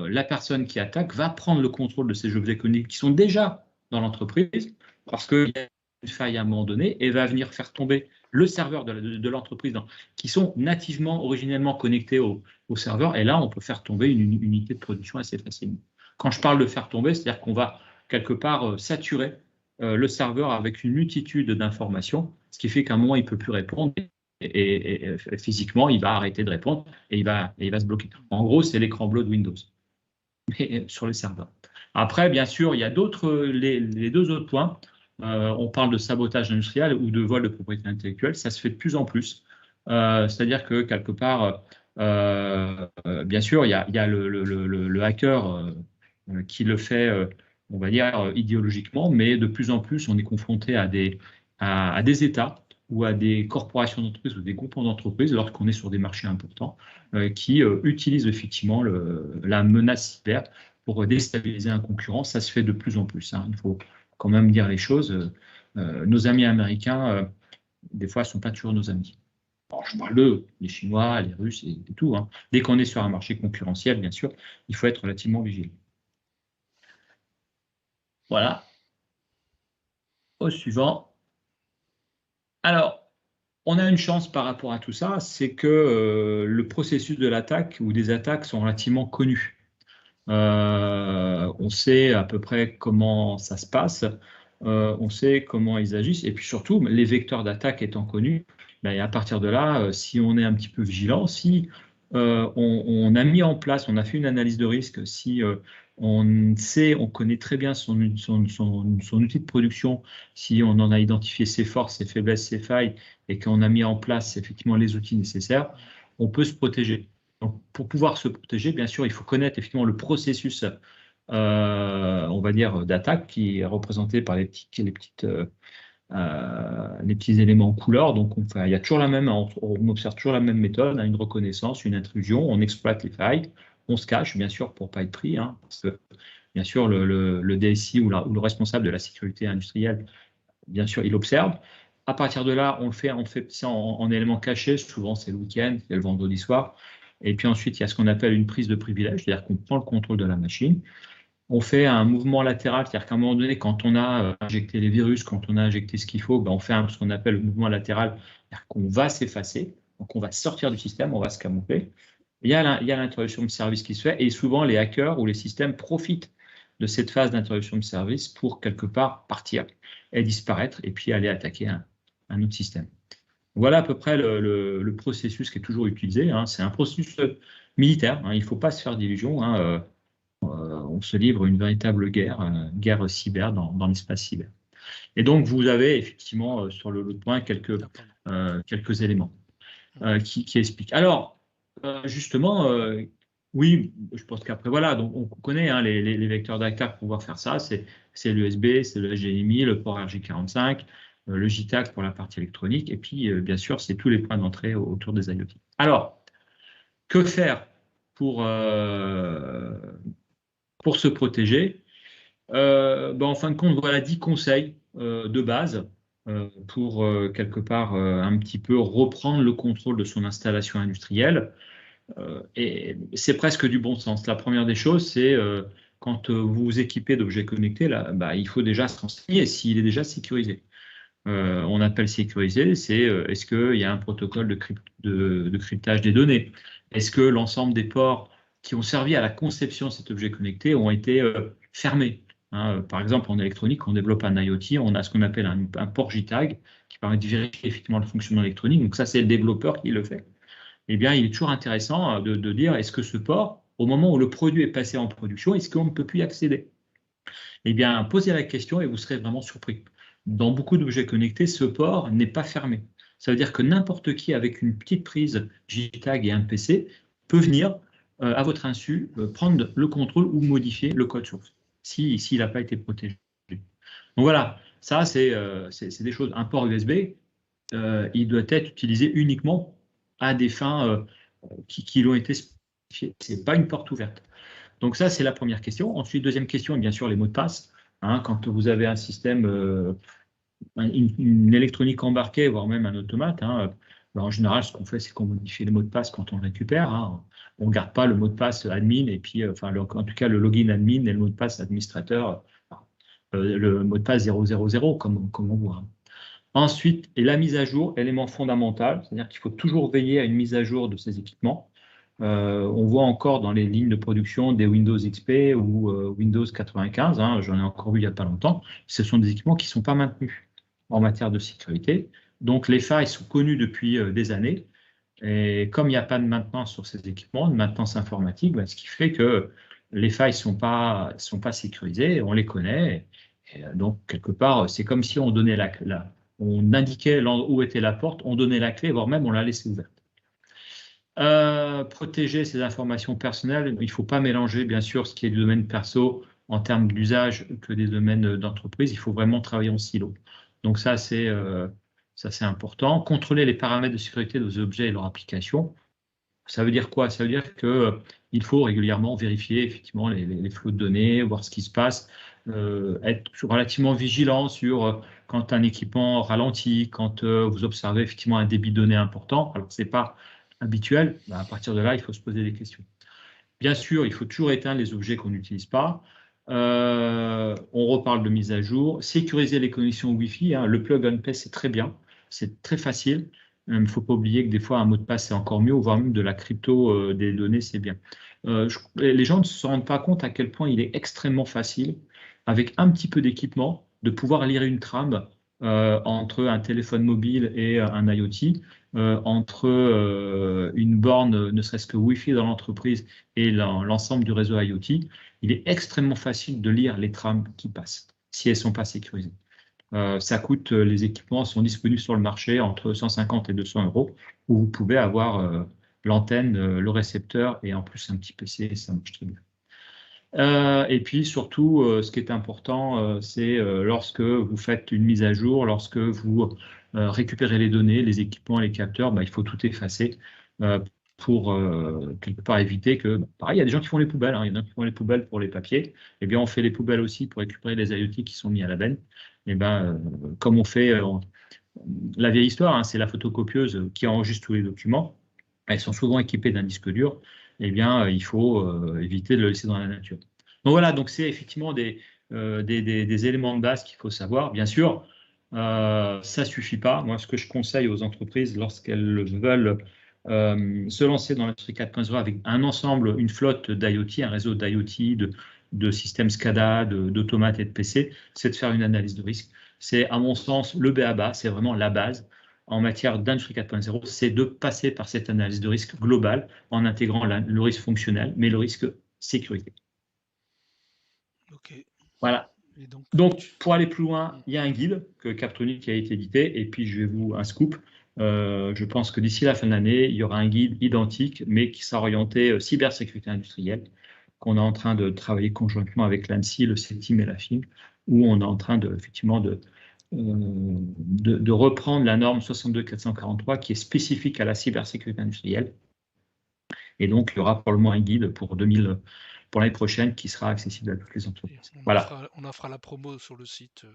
la personne qui attaque va prendre le contrôle de ces objets connectés qui sont déjà dans l'entreprise parce qu'il y a une faille à un moment donné et va venir faire tomber le serveur de l'entreprise, qui sont nativement, originellement connectés au serveur. Et là, on peut faire tomber une unité de production assez facilement. Quand je parle de faire tomber, c'est-à-dire qu'on va quelque part saturer le serveur avec une multitude d'informations, ce qui fait qu'à un moment, il ne peut plus répondre. Et physiquement, il va arrêter de répondre et il va se bloquer. En gros, c'est l'écran bleu de Windows, mais sur le serveur. Après, bien sûr, il y a les deux autres points. On parle de sabotage industriel ou de vol de propriété intellectuelle. Ça se fait de plus en plus. C'est-à-dire que quelque part, bien sûr, il y a le hacker qui le fait, on va dire, idéologiquement, mais de plus en plus, on est confronté à des États ou à des corporations d'entreprises ou des groupements d'entreprises, lorsqu'on est sur des marchés importants, qui utilisent effectivement la menace cyber pour déstabiliser un concurrent. Ça se fait de plus en plus. Il faut quand même dire les choses. Nos amis américains, des fois, ne sont pas toujours nos amis. Alors, je parle les Chinois, les Russes et tout. Dès qu'on est sur un marché concurrentiel, bien sûr, il faut être relativement vigilant. Voilà. Au suivant. Alors, on a une chance par rapport à tout ça, c'est que le processus de l'attaque ou des attaques sont relativement connus. On sait à peu près comment ça se passe, on sait comment ils agissent, et puis surtout, les vecteurs d'attaque étant connus, ben, à partir de là, si on est un petit peu vigilant, si on a mis en place, on a fait une analyse de risque, si on connaît très bien son outil de production, si on en a identifié ses forces, ses faiblesses, ses failles, et qu'on a mis en place effectivement les outils nécessaires, on peut se protéger. Donc, pour pouvoir se protéger, bien sûr, il faut connaître effectivement le processus, on va dire, d'attaque qui est représenté par les petits éléments en couleur. Donc, il y a toujours on observe toujours la même méthode, une reconnaissance, une intrusion, on exploite les failles, on se cache, bien sûr, pour ne pas être pris, parce que, bien sûr, le DSI ou le responsable de la sécurité industrielle, bien sûr, il observe. À partir de là, on fait ça en éléments cachés, souvent c'est le week-end, c'est le vendredi soir. Et puis ensuite, il y a ce qu'on appelle une prise de privilège, c'est-à-dire qu'on prend le contrôle de la machine. On fait un mouvement latéral, c'est-à-dire qu'à un moment donné, quand on a injecté les virus, quand on a injecté ce qu'il faut, ben on fait ce qu'on appelle le mouvement latéral, c'est-à-dire qu'on va s'effacer, donc on va sortir du système, on va se camoufler. Il y a l'interruption de service qui se fait, et souvent les hackers ou les systèmes profitent de cette phase d'interruption de service pour quelque part partir et disparaître, et puis aller attaquer un autre système. Voilà à peu près le processus qui est toujours utilisé. C'est un processus militaire. Il ne faut pas se faire d'illusions. On se livre une véritable guerre cyber dans l'espace cyber. Et donc, vous avez effectivement sur le point quelques éléments qui expliquent. Alors, justement, oui, je pense qu'après, voilà, donc on connaît les vecteurs d'attaque pour pouvoir faire ça. C'est l'USB, c'est le HDMI, le port RJ45, le JTAG pour la partie électronique, et puis, bien sûr, c'est tous les points d'entrée autour des IoT. Alors, que faire pour se protéger? En fin de compte, voilà 10 conseils de base pour quelque part un petit peu reprendre le contrôle de son installation industrielle. Et c'est presque du bon sens. La première des choses, c'est quand vous vous équipez d'objets connectés, là, il faut déjà se renseigner s'il est déjà sécurisé. On appelle sécurisé, c'est est-ce qu'il y a un protocole de cryptage des données? Est-ce que l'ensemble des ports qui ont servi à la conception de cet objet connecté ont été fermés? Par exemple, en électronique, on développe un IoT, on a ce qu'on appelle un port JTAG qui permet de vérifier effectivement le fonctionnement électronique. Donc ça, c'est le développeur qui le fait. Eh bien, il est toujours intéressant de dire est-ce que ce port, au moment où le produit est passé en production, est-ce qu'on ne peut plus y accéder? Eh bien, posez la question et vous serez vraiment surpris. Dans beaucoup d'objets connectés, ce port n'est pas fermé. Ça veut dire que n'importe qui, avec une petite prise JTAG et un PC, peut venir, à votre insu, prendre le contrôle ou modifier le code source, s'il n'a pas été protégé. Donc voilà, ça, c'est des choses. Un port USB, il doit être utilisé uniquement à des fins qui lui ont été spécifiées. Ce n'est pas une porte ouverte. Donc ça, c'est la première question. Ensuite, deuxième question, bien sûr, les mots de passe. Quand vous avez un système, une électronique embarquée, voire même un automate, en général, ce qu'on fait, c'est qu'on modifie les mots de passe quand on le récupère. On ne garde pas le mot de passe admin, et puis, en tout cas, le login admin et le mot de passe administrateur, le mot de passe 000, comme on voit. Ensuite, et la mise à jour, élément fondamental, c'est-à-dire qu'il faut toujours veiller à une mise à jour de ces équipements. On voit encore dans les lignes de production des Windows XP ou Windows 95, hein, j'en ai encore vu il n'y a pas longtemps, ce sont des équipements qui ne sont pas maintenus en matière de sécurité. Donc les failles sont connues depuis des années, et comme il n'y a pas de maintenance sur ces équipements, de maintenance informatique, ce qui fait que les failles ne sont pas sécurisées, on les connaît, et donc quelque part, c'est comme si on donnait on indiquait où était la porte, on donnait la clé, voire même on la laissait ouverte. Protéger ces informations personnelles, il ne faut pas mélanger bien sûr ce qui est du domaine perso en termes d'usage que des domaines d'entreprise, il faut vraiment travailler en silo. Donc ça c'est important. Contrôler les paramètres de sécurité de vos objets et leur application. Ça veut dire quoi? Ça veut dire qu'il faut régulièrement vérifier effectivement les flux de données, voir ce qui se passe, être relativement vigilant sur quand un équipement ralentit, quand vous observez effectivement un débit de données important. Alors ce n'est pas habituel, à partir de là, il faut se poser des questions. Bien sûr, il faut toujours éteindre les objets qu'on n'utilise pas. On reparle de mise à jour. Sécuriser les connexions Wi-Fi, hein, le plug and play, c'est très bien, c'est très facile. Il ne faut pas oublier que des fois, un mot de passe, c'est encore mieux, voire même de la crypto des données, c'est bien. Les gens ne se rendent pas compte à quel point il est extrêmement facile, avec un petit peu d'équipement, de pouvoir lire une trame entre un téléphone mobile et un IoT, entre une borne, ne serait-ce que Wi-Fi dans l'entreprise et l'ensemble du réseau IoT. Il est extrêmement facile de lire les trames qui passent, si elles ne sont pas sécurisées. Ça coûte, les équipements sont disponibles sur le marché entre 150 et 200 €, où vous pouvez avoir l'antenne, le récepteur et en plus un petit PC, et ça marche très bien. Et puis surtout, ce qui est important, c'est lorsque vous faites une mise à jour, lorsque vous récupérez les données, les équipements, les capteurs, il faut tout effacer pour quelque part éviter que, pareil, il y a des gens qui font les poubelles, hein, il y en a qui font les poubelles pour les papiers, eh bien on fait les poubelles aussi pour récupérer les IoT qui sont mis à la benne. Et comme on fait la vieille histoire, hein, c'est la photocopieuse qui enregistre tous les documents, elles sont souvent équipées d'un disque dur, eh bien il faut éviter de le laisser dans la nature. Donc voilà, donc c'est effectivement des éléments de base qu'il faut savoir. Bien sûr, ça ne suffit pas. Moi, ce que je conseille aux entreprises lorsqu'elles veulent se lancer dans l'industrie 4.0 avec un ensemble, une flotte d'IoT, un réseau d'IoT, de systèmes SCADA, d'automates et de PC, c'est de faire une analyse de risque. C'est, à mon sens, le b.a.-ba, c'est vraiment la base en matière d'industrie 4.0, c'est de passer par cette analyse de risque globale en intégrant le risque fonctionnel, mais le risque sécurité. Ok. Voilà. Et donc, pour aller plus loin, il y a un guide que Captronic a été édité, et puis je vais vous un scoop. Je pense que d'ici la fin de l'année, il y aura un guide identique, mais qui sera orienté cybersécurité industrielle, qu'on est en train de travailler conjointement avec l'ANSSI, le CETIM et la FIM, où on est en train effectivement de reprendre la norme 62443 qui est spécifique à la cybersécurité industrielle. Et donc, il y aura probablement un guide pour l'année prochaine qui sera accessible à toutes les entreprises. On en fera la promo sur le site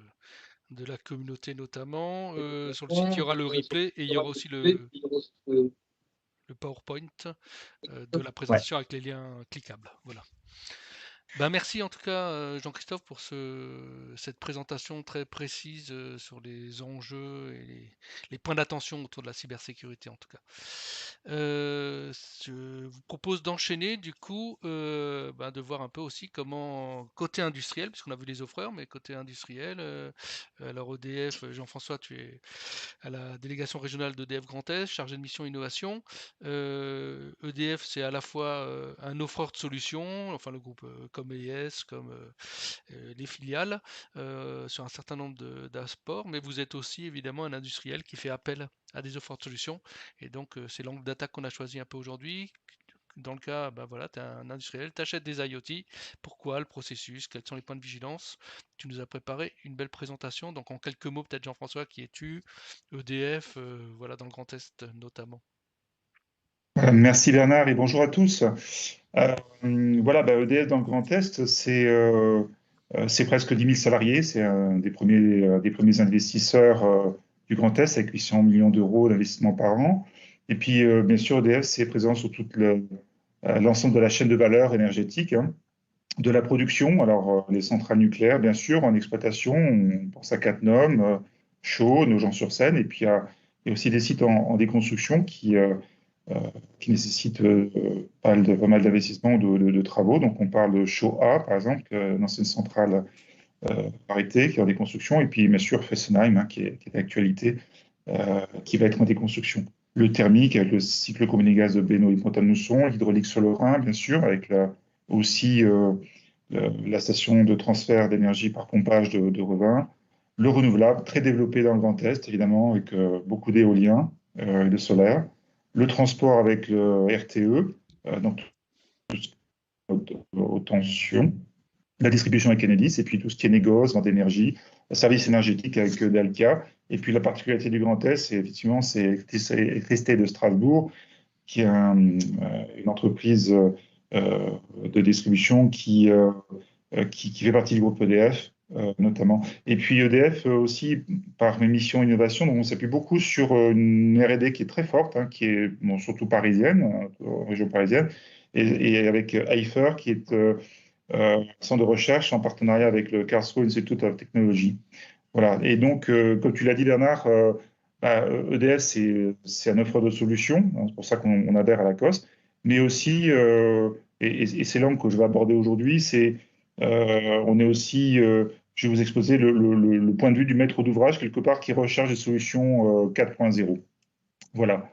de la communauté notamment. Sur le site, il y aura le replay et il y aura aussi le PowerPoint de la présentation avec les liens cliquables. Voilà. Merci en tout cas Jean-Christophe pour cette présentation très précise sur les enjeux et les points d'attention autour de la cybersécurité en tout cas. Je vous propose d'enchaîner du coup, de voir un peu aussi comment côté industriel, puisqu'on a vu les offreurs, mais côté industriel, alors EDF, Jean-François, tu es à la délégation régionale d'EDF Grand Est, chargé de mission innovation. EDF, c'est à la fois un offreur de solutions, enfin le groupe comme EIS, comme les filiales, sur un certain nombre d'apports, mais vous êtes aussi évidemment un industriel qui fait appel à des offres de solutions, et donc c'est l'angle d'attaque qu'on a choisi un peu aujourd'hui. Dans le cas, tu es un industriel, tu achètes des IoT, pourquoi, le processus, quels sont les points de vigilance. Tu nous as préparé une belle présentation, donc en quelques mots peut-être Jean-François, qui es-tu, EDF, dans le Grand Est notamment. Merci Bernard et bonjour à tous. EDF dans le Grand Est, c'est presque 10 000 salariés, c'est un des premiers investisseurs du Grand Est avec 800 millions d'euros d'investissement par an. Et puis, bien sûr, EDF, c'est présent sur tout l'ensemble de la chaîne de valeur énergétique, hein, de la production. Alors, les centrales nucléaires, bien sûr, en exploitation, on pense à Cattenom, Chaux, Nogent-sur-Seine, et puis il y a aussi des sites en déconstruction qui nécessitent pas mal d'investissements ou de travaux. Donc on parle de Chaux A, par exemple, une ancienne centrale arrêtée, qui est en déconstruction, et puis bien sûr Fessenheim, hein, qui est d'actualité, qui va être en déconstruction. Le thermique, avec le cycle combiné gaz de Benoît et Pont-à-Mousson, l'hydraulique sur le Rhin, bien sûr, avec aussi la station de transfert d'énergie par pompage de Revin, le renouvelable, très développé dans le Grand Est, évidemment, avec beaucoup d'éolien et de solaire, le transport avec le RTE, donc tout ce qui est aux tensions, la distribution avec Enedis, et puis tout ce qui est négoce, vente d'énergie, service énergétique avec Dalkia. Et puis la particularité du Grand Est, c'est effectivement Électricité de Strasbourg, qui est une entreprise de distribution qui fait partie du groupe EDF, notamment. Et puis EDF aussi, par mes missions innovation, donc on s'appuie beaucoup sur une R&D qui est très forte, hein, qui est surtout parisienne, région parisienne, et avec Eifer, qui est centre de recherche en partenariat avec le Karlsruhe Institute of Technology. Voilà. Et donc, comme tu l'as dit, Bernard, EDF, c'est un offreur de solutions, hein, c'est pour ça qu'on adhère à la COS, mais aussi, et c'est l'angle que je vais aborder aujourd'hui, on est aussi, je vais vous exposer le point de vue du maître d'ouvrage, quelque part, qui recherche des solutions 4.0. Voilà.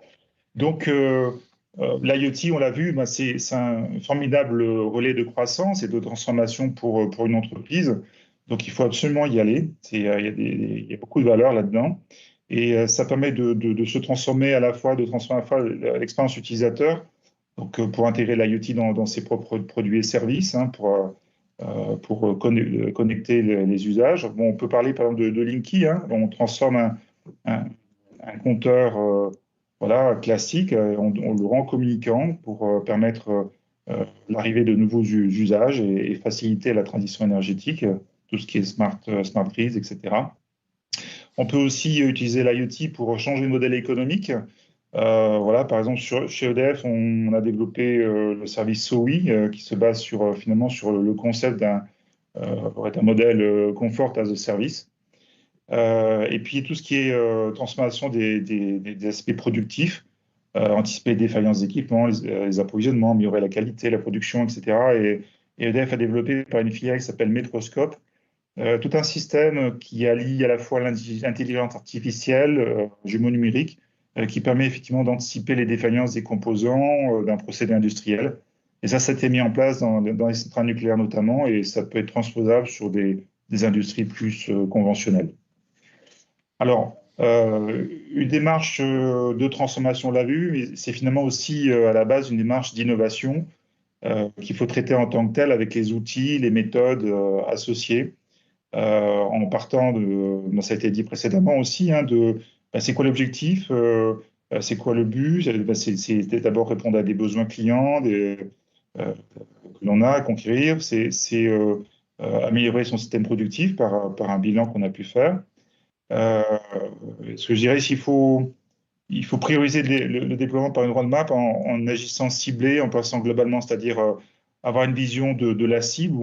Donc, l'IoT, on l'a vu, c'est un formidable relais de croissance et de transformation pour une entreprise. Donc, il faut absolument y aller. Il y a beaucoup de valeur là-dedans. Et ça permet de se transformer à la fois, de transformer à la fois l'expérience utilisateur, donc pour intégrer l'IoT dans ses propres produits et services, hein, pour connecter les usages. Bon, on peut parler par exemple de Linky, hein, on transforme un compteur voilà, classique, on le rend communicant pour permettre l'arrivée de nouveaux usages et faciliter la transition énergétique, tout ce qui est smart grid, etc. On peut aussi utiliser l'IoT pour changer le modèle économique. Voilà, par exemple, chez EDF, on a développé le service SOWI qui se base finalement sur le concept d'un modèle Comfort as a Service. Et puis tout ce qui est transformation des aspects productifs, anticiper les défaillances d'équipements, les approvisionnements, améliorer la qualité, la production, etc. Et EDF a développé par une filiale qui s'appelle Metroscope tout un système qui allie à la fois l'intelligence artificielle, jumeaux numériques, qui permet effectivement d'anticiper les défaillances des composants d'un procédé industriel. Et ça a été mis en place dans les centrales nucléaires notamment, et ça peut être transposable sur des industries plus conventionnelles. Alors, une démarche de transformation, on l'a vu, mais c'est finalement aussi à la base une démarche d'innovation qu'il faut traiter en tant que telle avec les outils, les méthodes associées, en partant ça a été dit précédemment aussi, hein, c'est quoi l'objectif, c'est quoi le but, c'est d'abord répondre à des besoins clients que l'on a à conquérir, c'est améliorer son système productif par un bilan qu'on a pu faire. Ce que je dirais, il faut prioriser le déploiement par une roadmap en agissant ciblé, en passant globalement, c'est-à-dire avoir une vision de la cible,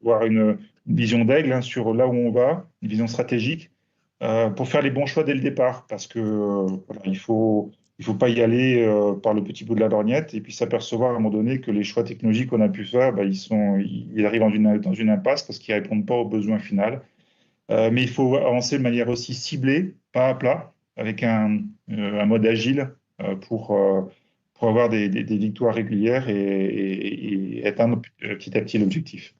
voire une vision d'aigle, hein, sur là où on va, une vision stratégique, pour faire les bons choix dès le départ, parce que voilà, il faut pas y aller par le petit bout de la lorgnette et puis s'apercevoir à un moment donné que les choix technologiques qu'on a pu faire, ils arrivent dans une impasse parce qu'ils ne répondent pas aux besoins finaux. Mais il faut avancer de manière aussi ciblée, pas à plat, avec un mode agile pour avoir des victoires régulières et atteindre petit à petit l'objectif.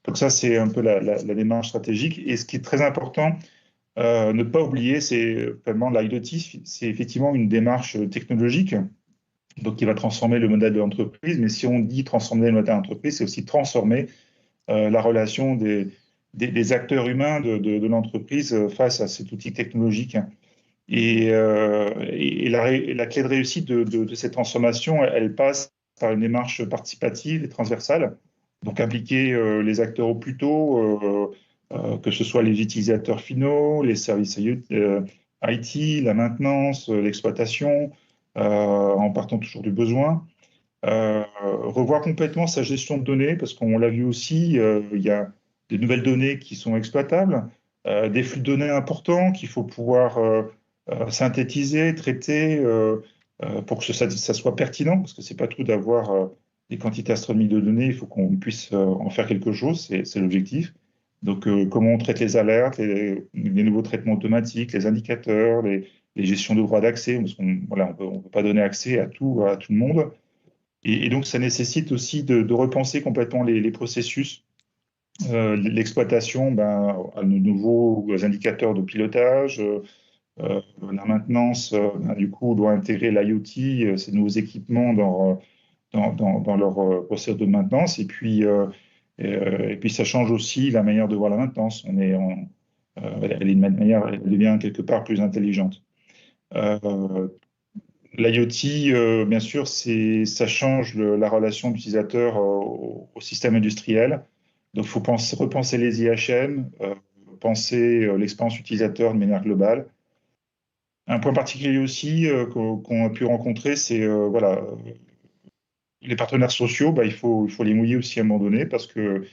Donc ça, c'est un peu la démarche stratégique. Et ce qui est très important, ne pas oublier, c'est vraiment l'IoT, c'est effectivement une démarche technologique, donc qui va transformer le modèle de l'entreprise. Mais si on dit transformer le modèle de l'entreprise, c'est aussi transformer la relation des acteurs humains de l'entreprise face à cet outil technologique. Et la clé de réussite de cette transformation, elle passe par une démarche participative et transversale. Donc impliquer les acteurs au plus tôt, que ce soit les utilisateurs finaux, les services IT, la maintenance, l'exploitation, en partant toujours du besoin. Revoir complètement sa gestion de données, parce qu'on l'a vu aussi, il y a des nouvelles données qui sont exploitables, des flux de données importants qu'il faut pouvoir synthétiser, traiter pour que ça soit pertinent, parce que c'est pas tout d'avoir des quantités astronomiques de données, il faut qu'on puisse en faire quelque chose, c'est l'objectif. Donc, comment on traite les alertes, les nouveaux traitements automatiques, les indicateurs, les gestions de droits d'accès, parce qu'on voilà, on peut pas donner accès à tout le monde. Et donc, ça nécessite aussi de repenser complètement les processus, l'exploitation, à nos nouveaux indicateurs de pilotage, la maintenance, du coup, doit intégrer l'IoT, ces nouveaux équipements dans leur processus de maintenance. Et puis, ça change aussi la manière de voir la maintenance. Elle devient quelque part plus intelligente. L'IoT, bien sûr, ça change la relation d'utilisateur au système industriel. Donc, il faut repenser les IHM, penser l'expérience utilisateur de manière globale. Un point particulier aussi qu'on a pu rencontrer, c'est voilà, les partenaires sociaux, il faut les mouiller aussi à un moment donné parce que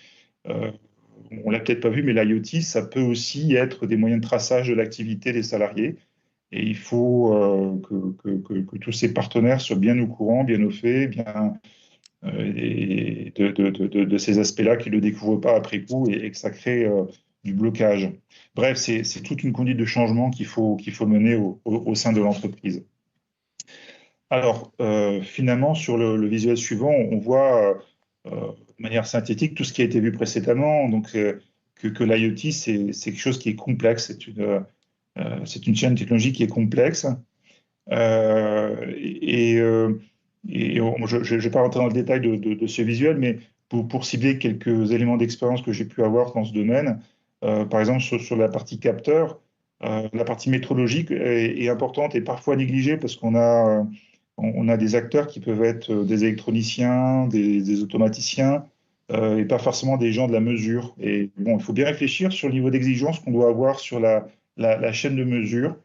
on l'a peut-être pas vu, mais l'IoT, ça peut aussi être des moyens de traçage de l'activité des salariés. Et il faut que tous ces partenaires soient bien au courant, bien au fait, et de ces aspects-là, qu'ils ne le découvrent pas après coup et que ça crée du blocage. Bref, c'est toute une conduite de changement qu'il faut mener au sein de l'entreprise. Alors, finalement, sur le visuel suivant, on voit de manière synthétique tout ce qui a été vu précédemment. Donc, que l'IoT, c'est quelque chose qui est complexe. C'est une chaîne technologique qui est complexe. Je ne vais pas rentrer dans le détail de ce visuel, mais pour cibler quelques éléments d'expérience que j'ai pu avoir dans ce domaine, par exemple sur la partie capteur, la partie métrologique est importante et parfois négligée parce qu'on a des acteurs qui peuvent être des électroniciens, des automaticiens, et pas forcément des gens de la mesure. Et bon, il faut bien réfléchir sur le niveau d'exigence qu'on doit avoir sur la chaîne de mesure.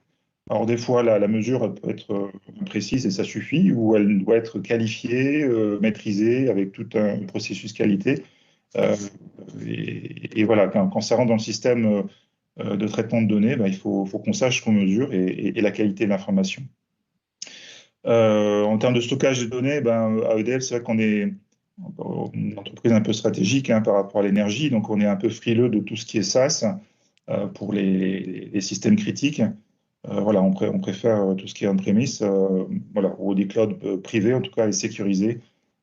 Alors des fois, la mesure elle peut être imprécise et ça suffit, ou elle doit être qualifiée, maîtrisée avec tout un processus qualité. Et voilà, quand ça rentre dans le système de traitement de données, il faut qu'on sache ce qu'on mesure et la qualité de l'information. En termes de stockage de données, à EDF, c'est vrai qu'on est une entreprise un peu stratégique par rapport à l'énergie, donc on est un peu frileux de tout ce qui est SaaS pour les systèmes critiques. Voilà, on préfère tout ce qui est on-premise, voilà, ou des clouds privés, en tout cas, et sécurisés,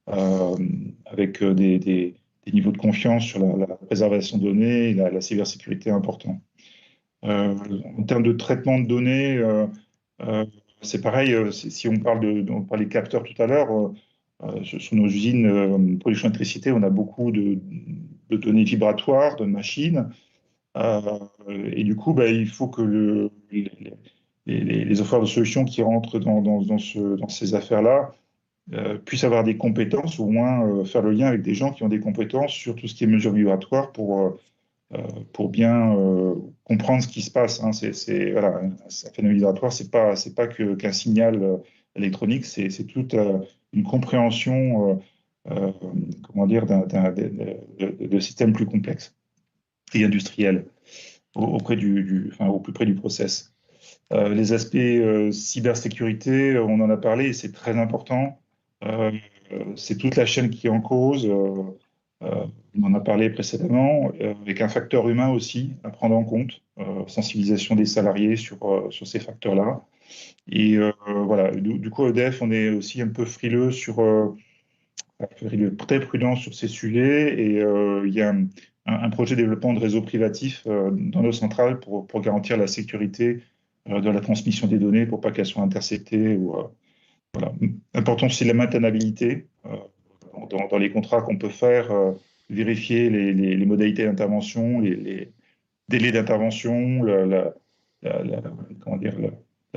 avec des niveaux de confiance sur la préservation de données et la cybersécurité importants. En termes de traitement de données, c'est pareil, si on parlait de capteurs tout à l'heure, sur nos usines de production d'électricité, on a beaucoup de données vibratoires, de machines. Et du coup, il faut que les offres de solutions qui rentrent dans ces affaires-là puissent avoir des compétences, ou au moins faire le lien avec des gens qui ont des compétences sur tout ce qui est mesures vibratoires pour bien comprendre ce qui se passe. Voilà, un phénomène vibratoire, c'est pas qu'un signal électronique, c'est toute une compréhension comment dire, de systèmes plus complexes et industriels au plus près du process. Les aspects cybersécurité, on en a parlé, c'est très important. C'est toute la chaîne qui est en cause. On en a parlé précédemment, avec un facteur humain aussi à prendre en compte, sensibilisation des salariés sur ces facteurs-là. Et voilà, du coup, EDF, on est aussi un peu frileux très prudent sur ces sujets. Et il y a un projet de développement de réseau privatif dans nos centrales pour garantir la sécurité de la transmission des données pour pas qu'elles soient interceptées. Voilà. Important, c'est la maintenabilité dans les contrats qu'on peut faire, vérifier les modalités d'intervention, les délais d'intervention, la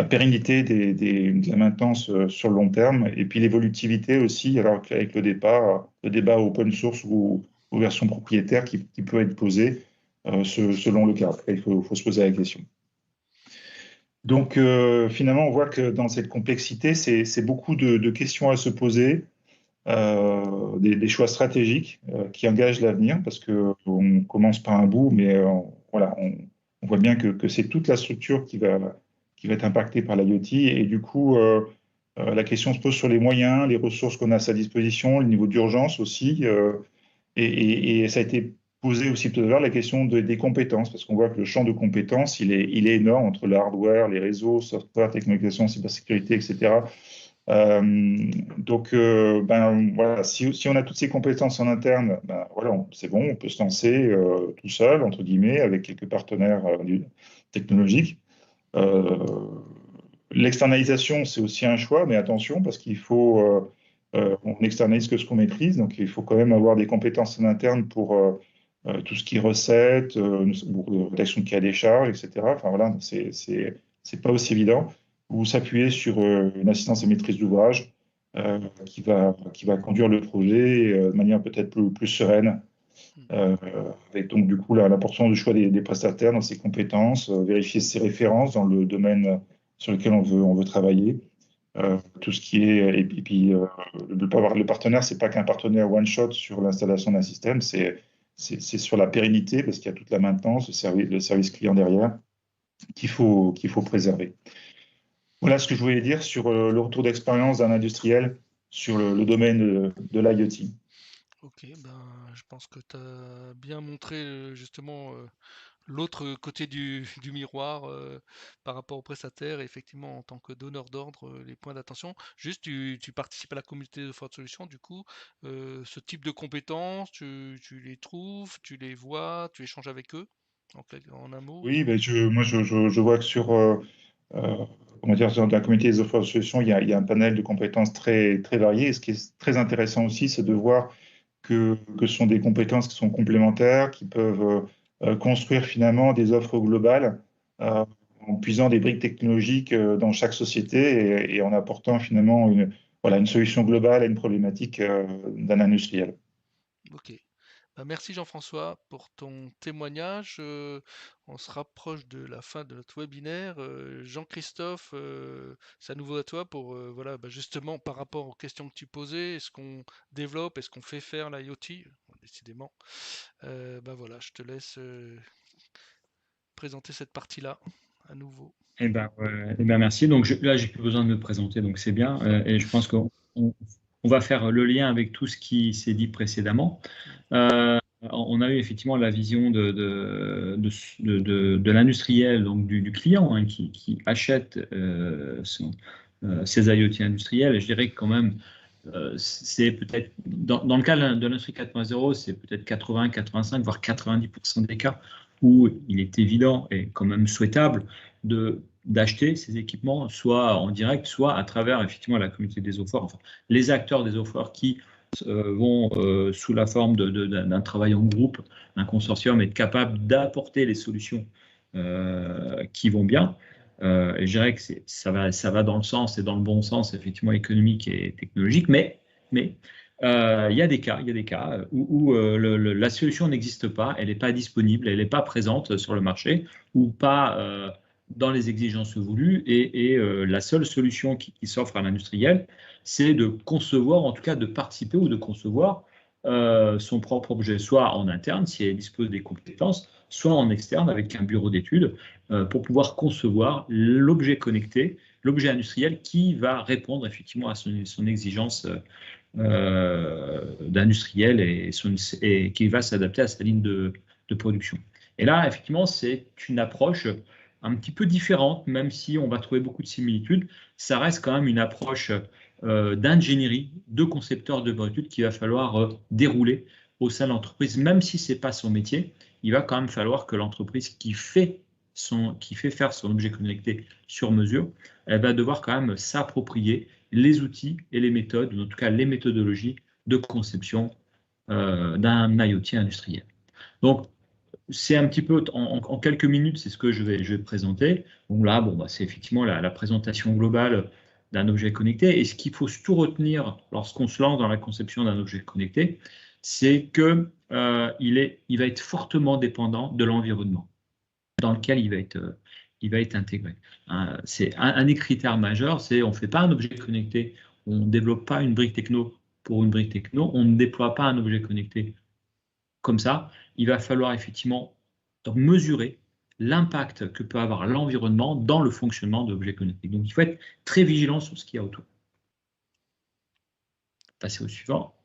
pérennité de la maintenance sur le long terme, et puis l'évolutivité aussi, alors avec le débat open source ou version propriétaire qui peut être posé selon le cas. Après, il faut se poser la question. Donc, finalement, on voit que dans cette complexité, c'est beaucoup de questions à se poser, des choix stratégiques qui engagent l'avenir, parce qu'on commence par un bout, mais voilà, on voit bien que c'est toute la structure qui va être impactée par l'IoT. Et du coup, la question se pose sur les moyens, les ressources qu'on a à sa disposition, le niveau d'urgence aussi. Et ça a été posé aussi tout à l'heure la question des compétences, parce qu'on voit que le champ de compétences, il est énorme entre le hardware, les réseaux, software, technologisation, cybersécurité, etc. Donc, voilà, si on a toutes ces compétences en interne, voilà, c'est bon, on peut se lancer tout seul, entre guillemets, avec quelques partenaires technologiques. L'externalisation, c'est aussi un choix, mais attention, parce qu'il faut, on externalise que ce qu'on maîtrise, donc il faut quand même avoir des compétences en interne pour tout ce qui est recettes, rédaction de cahier des charges, etc. Enfin voilà, c'est pas aussi évident. Vous s'appuyez sur une assistance de maîtrise d'ouvrage qui va conduire le projet de manière peut-être plus sereine. Avec donc du coup l'importance du choix des prestataires dans ses compétences, vérifier ses références dans le domaine sur lequel on veut travailler. Tout ce qui est et puis le partenaire, c'est pas qu'un partenaire one shot sur l'installation d'un système, c'est sur la pérennité parce qu'il y a toute la maintenance, le service client derrière qu'il faut préserver. Voilà ce que je voulais dire sur le retour d'expérience d'un industriel sur le domaine de l'IoT. Ok, je pense que tu as bien montré justement l'autre côté du miroir par rapport aux prestataires, et effectivement en tant que donneur d'ordre, les points d'attention. Juste, tu participes à la communauté de Forte Solutions, du coup, ce type de compétences, tu les trouves, tu les vois, tu échanges avec eux, en un mot. Oui, moi je vois que sur comment dire, dans la communauté des offres de solutions, il y a un panel de compétences très, très variées. Et ce qui est très intéressant aussi, c'est de voir que ce sont des compétences qui sont complémentaires, qui peuvent construire finalement des offres globales en puisant des briques technologiques dans chaque société et en apportant finalement une solution globale à une problématique d'un industriel. Ok. Merci Jean-François pour ton témoignage. On se rapproche de la fin de notre webinaire. Jean-Christophe, c'est à nouveau à toi pour voilà, justement par rapport aux questions que tu posais, est-ce qu'on développe, est-ce qu'on fait faire l'IoT? Décidément. Voilà, je te laisse présenter cette partie-là à nouveau. Merci. Donc là, j'ai plus besoin de me présenter, donc c'est bien. Et je pense qu'on va faire le lien avec tout ce qui s'est dit précédemment. On a eu effectivement la vision de l'industriel, donc du client qui achète ses IoT industriels. Et je dirais que quand même, c'est peut-être, dans le cas de l'industrie 4.0, c'est peut-être 80, 85, voire 90% des cas où il est évident et quand même souhaitable d'acheter ces équipements, soit en direct, soit à travers effectivement la communauté des offres, enfin, les acteurs des offres qui vont sous la forme d'un travail en groupe, d'un consortium, être capables d'apporter les solutions qui vont bien. Et je dirais que ça va dans le sens et dans le bon sens, effectivement, économique et technologique, mais il y a des cas où la solution n'existe pas, elle n'est pas disponible, elle n'est pas présente sur le marché ou pas dans les exigences voulues. Et la seule solution qui s'offre à l'industriel, c'est de concevoir, en tout cas de participer ou de concevoir son propre objet, soit en interne, si elle dispose des compétences, soit en externe avec un bureau d'études pour pouvoir concevoir l'objet connecté, l'objet industriel qui va répondre effectivement à son exigence d'industriel et qui va s'adapter à sa ligne de production. Et là, effectivement, c'est une approche un petit peu différente, même si on va trouver beaucoup de similitudes. Ça reste quand même une approche d'ingénierie, de concepteur de études qu'il va falloir dérouler au sein de l'entreprise, même si ce n'est pas son métier. Il va quand même falloir que l'entreprise qui fait faire son objet connecté sur mesure, elle va devoir quand même s'approprier les outils et les méthodes, ou en tout cas les méthodologies de conception d'un IoT industriel. Donc, c'est un petit peu, en quelques minutes, c'est ce que je vais présenter. Donc là, c'est effectivement la présentation globale d'un objet connecté. Et ce qu'il faut surtout retenir lorsqu'on se lance dans la conception d'un objet connecté, c'est qu'il va être fortement dépendant de l'environnement dans lequel il va être intégré. C'est un des critères majeurs, c'est on ne fait pas un objet connecté, on ne développe pas une brique techno pour une brique techno, on ne déploie pas un objet connecté comme ça. Il va falloir effectivement mesurer, l'impact que peut avoir l'environnement dans le fonctionnement de l'objet connecté. Donc, il faut être très vigilant sur ce qu'il y a autour. Passer au suivant.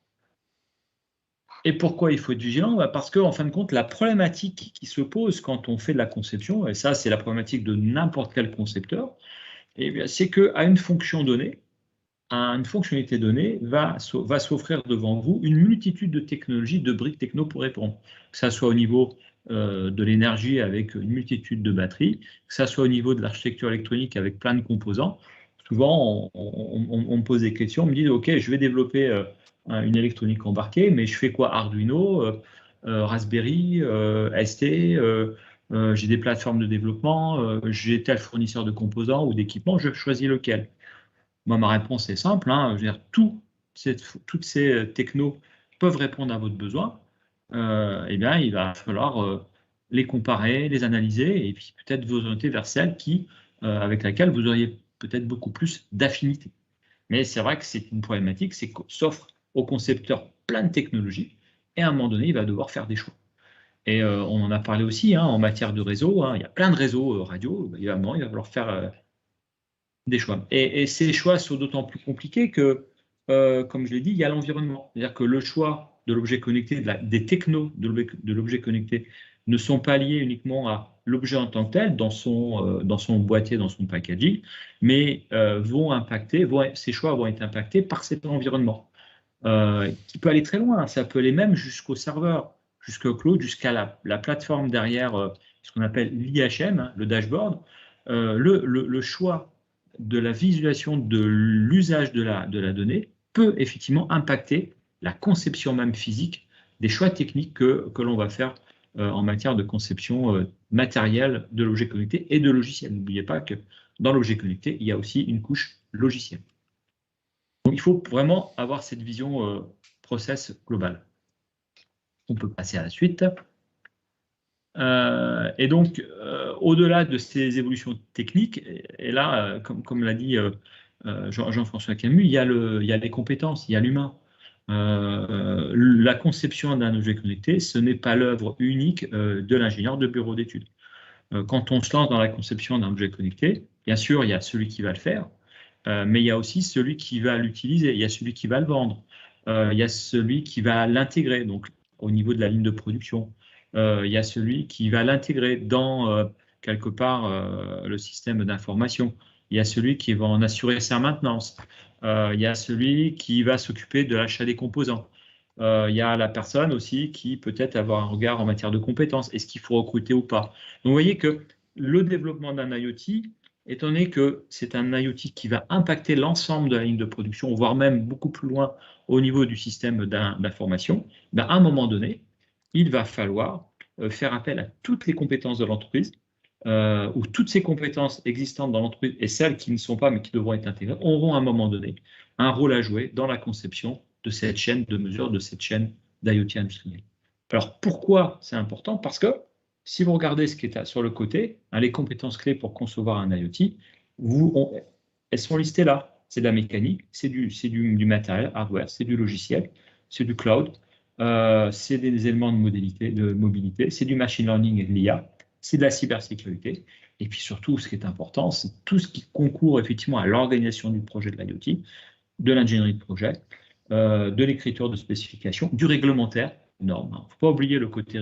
Et pourquoi il faut être vigilant? Parce qu'en fin de compte, la problématique qui se pose quand on fait de la conception, et ça c'est la problématique de n'importe quel concepteur, c'est qu'à une fonction donnée, une fonctionnalité donnée va s'offrir devant vous une multitude de technologies, de briques techno pour répondre. Que ça soit au niveau de l'énergie avec une multitude de batteries, que ça soit au niveau de l'architecture électronique avec plein de composants. Souvent, on me pose des questions, on me dit « Ok, je vais développer une électronique embarquée, mais je fais quoi? Arduino, Raspberry, ST, j'ai des plateformes de développement, j'ai tel fournisseur de composants ou d'équipements, je choisis lequel ?» Moi, ma réponse est simple, je veux dire, toutes ces technos peuvent répondre à votre besoin. Eh bien, il va falloir les comparer, les analyser, et puis peut-être vous orienter vers celle avec laquelle vous auriez peut-être beaucoup plus d'affinité. Mais c'est vrai que c'est une problématique, c'est qu'on s'offre au concepteur plein de technologies, et à un moment donné, il va devoir faire des choix. Et on en a parlé aussi en matière de réseau, il y a plein de réseaux radio, évidemment, il va falloir faire des choix. Et ces choix sont d'autant plus compliqués que, comme je l'ai dit, il y a l'environnement. C'est-à-dire que le choix de l'objet connecté, des technos de l'objet connecté, ne sont pas liés uniquement à l'objet en tant que tel, dans son boîtier, dans son packaging, mais ces choix vont être impactés par cet environnement, qui peut aller très loin. Ça peut aller même jusqu'au serveur, jusqu'au cloud, jusqu'à la plateforme derrière ce qu'on appelle l'IHM, le dashboard. Le choix de la visualisation de l'usage de la donnée peut effectivement impacter la conception même physique des choix techniques que l'on va faire en matière de conception matérielle de l'objet connecté et de logiciel. N'oubliez pas que dans l'objet connecté, il y a aussi une couche logicielle. Donc il faut vraiment avoir cette vision process globale. On peut passer à la suite. Et donc, au-delà de ces évolutions techniques, et là, comme l'a dit Jean-François Camus, il y a les compétences, il y a l'humain. La conception d'un objet connecté, ce n'est pas l'œuvre unique de l'ingénieur de bureau d'études. Quand on se lance dans la conception d'un objet connecté, bien sûr, il y a celui qui va le faire, mais il y a aussi celui qui va l'utiliser, il y a celui qui va le vendre, il y a celui qui va l'intégrer, donc au niveau de la ligne de production. Il y a celui qui va l'intégrer dans, quelque part, le système d'information. Il y a celui qui va en assurer sa maintenance. Il y a celui qui va s'occuper de l'achat des composants. Il y a la personne aussi qui peut-être avoir un regard en matière de compétences. Est-ce qu'il faut recruter ou pas? Donc, vous voyez que le développement d'un IoT, étant donné que c'est un IoT qui va impacter l'ensemble de la ligne de production, voire même beaucoup plus loin au niveau du système d'information, à un moment donné, il va falloir faire appel à toutes les compétences de l'entreprise, ou toutes ces compétences existantes dans l'entreprise et celles qui ne sont pas mais qui devront être intégrées, auront à un moment donné un rôle à jouer dans la conception de cette chaîne de mesure, de cette chaîne d'IoT industriel. Alors pourquoi c'est important? Parce que si vous regardez ce qui est sur le côté, les compétences clés pour concevoir un IoT, elles sont listées là. C'est de la mécanique, c'est du matériel, hardware, c'est du logiciel, c'est du cloud, c'est des éléments de mobilité, c'est du machine learning et de l'IA, c'est de la cybersécurité, et puis surtout, ce qui est important, c'est tout ce qui concourt effectivement à l'organisation du projet de l'IoT, de l'ingénierie de projet, de l'écriture de spécifications, du réglementaire, normes. Il ne faut pas oublier le côté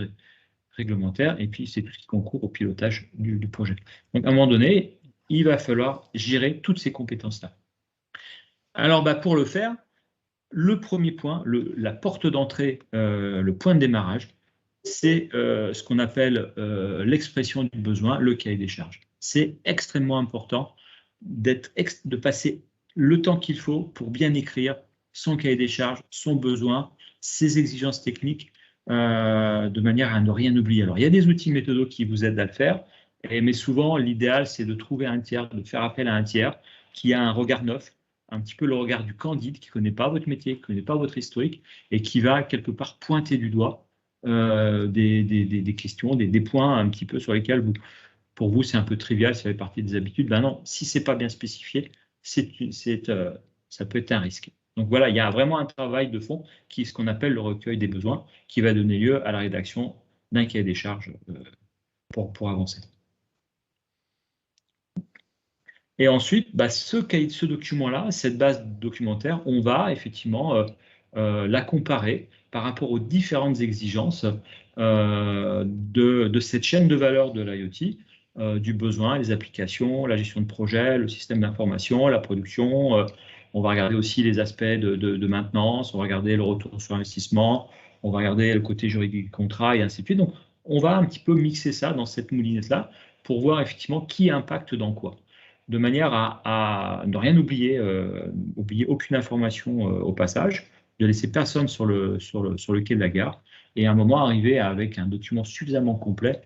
réglementaire, et puis c'est tout ce qui concourt au pilotage du projet. Donc à un moment donné, il va falloir gérer toutes ces compétences-là. Alors pour le faire, le premier point, la porte d'entrée, le point de démarrage, c'est ce qu'on appelle l'expression du besoin, le cahier des charges. C'est extrêmement important de passer le temps qu'il faut pour bien écrire son cahier des charges, son besoin, ses exigences techniques, de manière à ne rien oublier. Alors, il y a des outils méthodos qui vous aident à le faire, mais souvent, l'idéal, c'est de trouver un tiers, de faire appel à un tiers qui a un regard neuf, un petit peu le regard du candide, qui ne connaît pas votre métier, qui ne connaît pas votre historique, et qui va quelque part pointer du doigt des questions, des points un petit peu sur lesquels pour vous c'est un peu trivial, ça fait partie des habitudes. Non, si c'est pas bien spécifié, ça peut être un risque. Donc voilà, il y a vraiment un travail de fond qui est ce qu'on appelle le recueil des besoins, qui va donner lieu à la rédaction d'un cahier des charges pour avancer. Et ensuite, ce document-là, cette base documentaire, on va effectivement la comparer par rapport aux différentes exigences de cette chaîne de valeur de l'IoT, du besoin, les applications, la gestion de projet, le système d'information, la production. On va regarder aussi les aspects de maintenance, on va regarder le retour sur investissement, on va regarder le côté juridique du contrat et ainsi de suite. Donc, on va un petit peu mixer ça dans cette moulinette-là pour voir effectivement qui impacte dans quoi, de manière à ne rien oublier, oublier aucune information au passage, de laisser personne sur le quai de la gare, et à un moment arriver avec un document suffisamment complet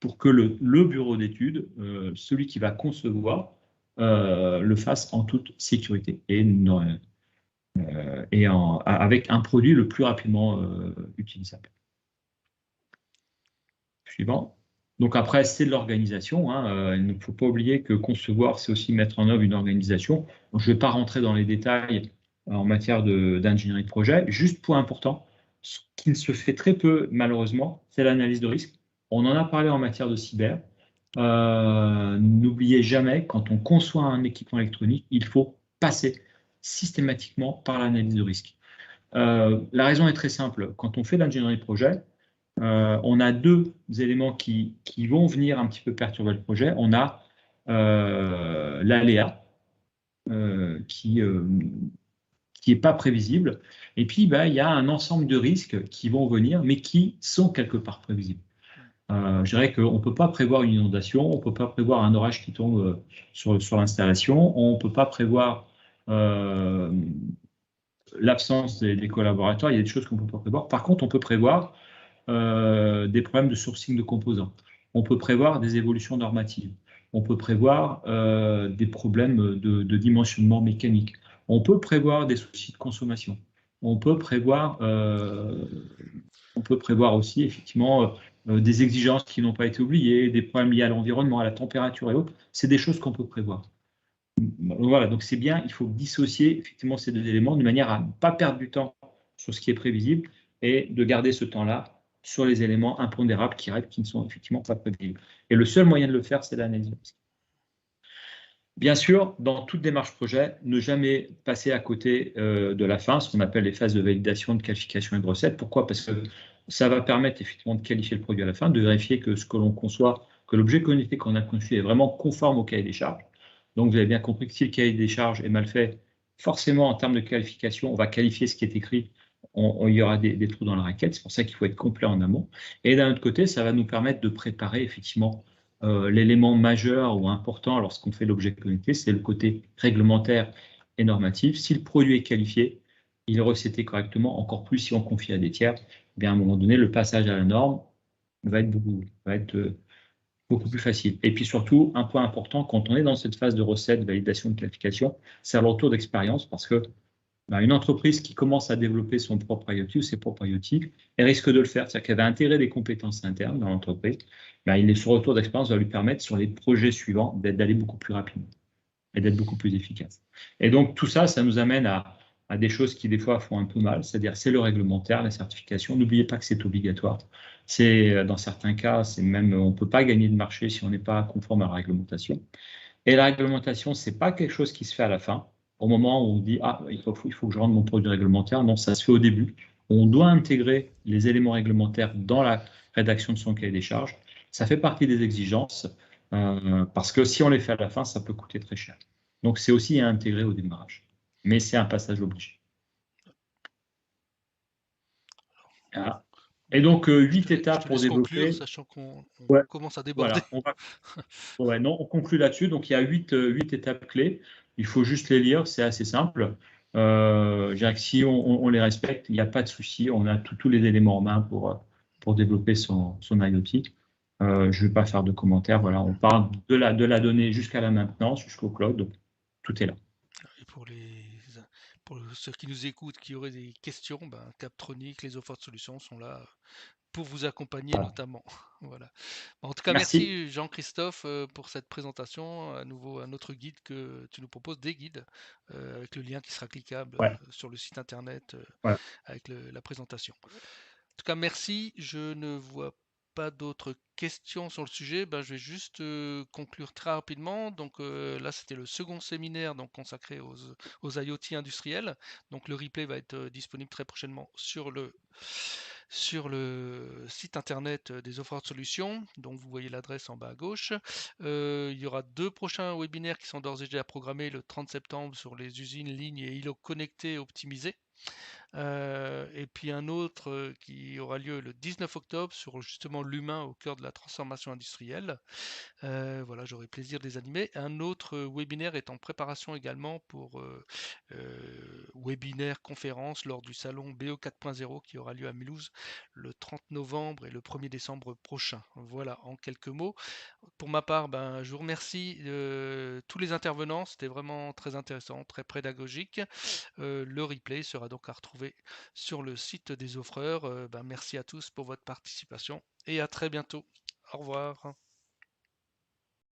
pour que le bureau d'études, celui qui va concevoir, le fasse en toute sécurité avec un produit le plus rapidement utilisable. Suivant. Donc après, c'est de l'organisation. Il ne faut pas oublier que concevoir, c'est aussi mettre en œuvre une organisation. Donc, je ne vais pas rentrer dans les détails en matière d'ingénierie de projet. Juste point important, ce qui se fait très peu malheureusement, c'est l'analyse de risque. On en a parlé en matière de cyber. N'oubliez jamais, quand on conçoit un équipement électronique, il faut passer systématiquement par l'analyse de risque. La raison est très simple. Quand on fait l'ingénierie de projet, on a deux éléments qui vont venir un petit peu perturber le projet. On a l'aléa qui n'est pas prévisible. Et puis, il y a un ensemble de risques qui vont venir, mais qui sont quelque part prévisibles. Je dirais qu'on ne peut pas prévoir une inondation, on ne peut pas prévoir un orage qui tombe sur l'installation, on ne peut pas prévoir l'absence des collaborateurs, il y a des choses qu'on ne peut pas prévoir. Par contre, on peut prévoir des problèmes de sourcing de composants. On peut prévoir des évolutions normatives. On peut prévoir des problèmes de dimensionnement mécanique. On peut prévoir des soucis de consommation. On peut prévoir aussi effectivement des exigences qui n'ont pas été oubliées, des problèmes liés à l'environnement, à la température et autres. C'est des choses qu'on peut prévoir. Voilà, donc c'est bien, il faut dissocier effectivement ces deux éléments de manière à ne pas perdre du temps sur ce qui est prévisible et de garder ce temps-là sur les éléments impondérables qui ne sont effectivement pas prévisibles. Et le seul moyen de le faire, c'est l'analyse de risque. Bien sûr, dans toute démarche projet, ne jamais passer à côté de la fin, ce qu'on appelle les phases de validation, de qualification et de recette. Pourquoi? Parce que ça va permettre effectivement de qualifier le produit à la fin, de vérifier que ce que l'on conçoit, que l'objet connecté qu'on a conçu est vraiment conforme au cahier des charges. Donc, vous avez bien compris que si le cahier des charges est mal fait, forcément, en termes de qualification, on va qualifier ce qui est écrit. Il y aura des trous dans la raquette. C'est pour ça qu'il faut être complet en amont. Et d'un autre côté, ça va nous permettre de préparer effectivement l'élément majeur ou important lorsqu'on fait l'objet connecté, c'est le côté réglementaire et normatif. Si le produit est qualifié, il est recetté correctement, encore plus si on confie à des tiers, à un moment donné, le passage à la norme va être beaucoup plus facile. Et puis surtout, un point important, quand on est dans cette phase de recette, validation, de qualification, c'est le retour d'expérience parce que une entreprise qui commence à développer son propre IoT ou ses propres IoT, elle risque de le faire. C'est-à-dire qu'elle va intégrer des compétences internes dans l'entreprise. Ce retour d'expérience va lui permettre, sur les projets suivants, d'aller beaucoup plus rapidement et d'être beaucoup plus efficace. Et donc, tout ça, ça nous amène à des choses qui, des fois, font un peu mal. C'est-à-dire, c'est le réglementaire, la certification. N'oubliez pas que c'est obligatoire. Dans certains cas, on ne peut pas gagner de marché si on n'est pas conforme à la réglementation. Et la réglementation, ce n'est pas quelque chose qui se fait à la fin. Au moment où on dit « Ah, il faut que je rende mon produit réglementaire », non, ça se fait au début. On doit intégrer les éléments réglementaires dans la rédaction de son cahier des charges. Ça fait partie des exigences, parce que si on les fait à la fin, ça peut coûter très cher. Donc, c'est aussi à intégrer au démarrage. Mais c'est un passage obligé. Voilà. Et donc, 8 étapes pour développer. Conclure, sachant qu'on commence à déborder. Voilà, on conclut là-dessus. Donc, il y a 8 étapes clés. Il faut juste les lire, c'est assez simple. Je dirais que si on les respecte, il n'y a pas de souci. On a tous les éléments en main pour développer son IoT. Je ne vais pas faire de commentaires. Voilà, on parle de la donnée jusqu'à la maintenance, jusqu'au cloud. Tout est là. Et pour ceux qui nous écoutent, qui auraient des questions, Captronic, les offres de solutions sont là pour vous accompagner notamment. Voilà. En tout cas, merci Jean-Christophe pour cette présentation. À nouveau, un autre guide que tu nous proposes, des guides, avec le lien qui sera cliquable sur le site internet avec la présentation. En tout cas, merci. Je ne vois pas d'autres questions sur le sujet, ben, je vais juste conclure très rapidement. Donc là, c'était le second séminaire donc, consacré aux IoT industriels. Donc le replay va être disponible très prochainement sur le site internet des offreurs de solutions. Donc vous voyez l'adresse en bas à gauche. Il y aura 2 prochains webinaires qui sont d'ores et déjà programmés le 30 septembre sur les usines, lignes et îlots connectés optimisés. Et puis un autre qui aura lieu le 19 octobre sur justement l'humain au cœur de la transformation industrielle. Voilà, j'aurai plaisir de les animer. Un autre webinaire est en préparation également pour webinaire conférence lors du salon BO 4.0 qui aura lieu à Mulhouse le 30 novembre et le 1er décembre prochain. Voilà, en quelques mots. Pour ma part, ben, je vous remercie tous les intervenants, c'était vraiment très intéressant, très pédagogique. Le replay sera donc à retrouver sur le site des offreurs. Ben, merci à tous pour votre participation et à très bientôt. Au revoir.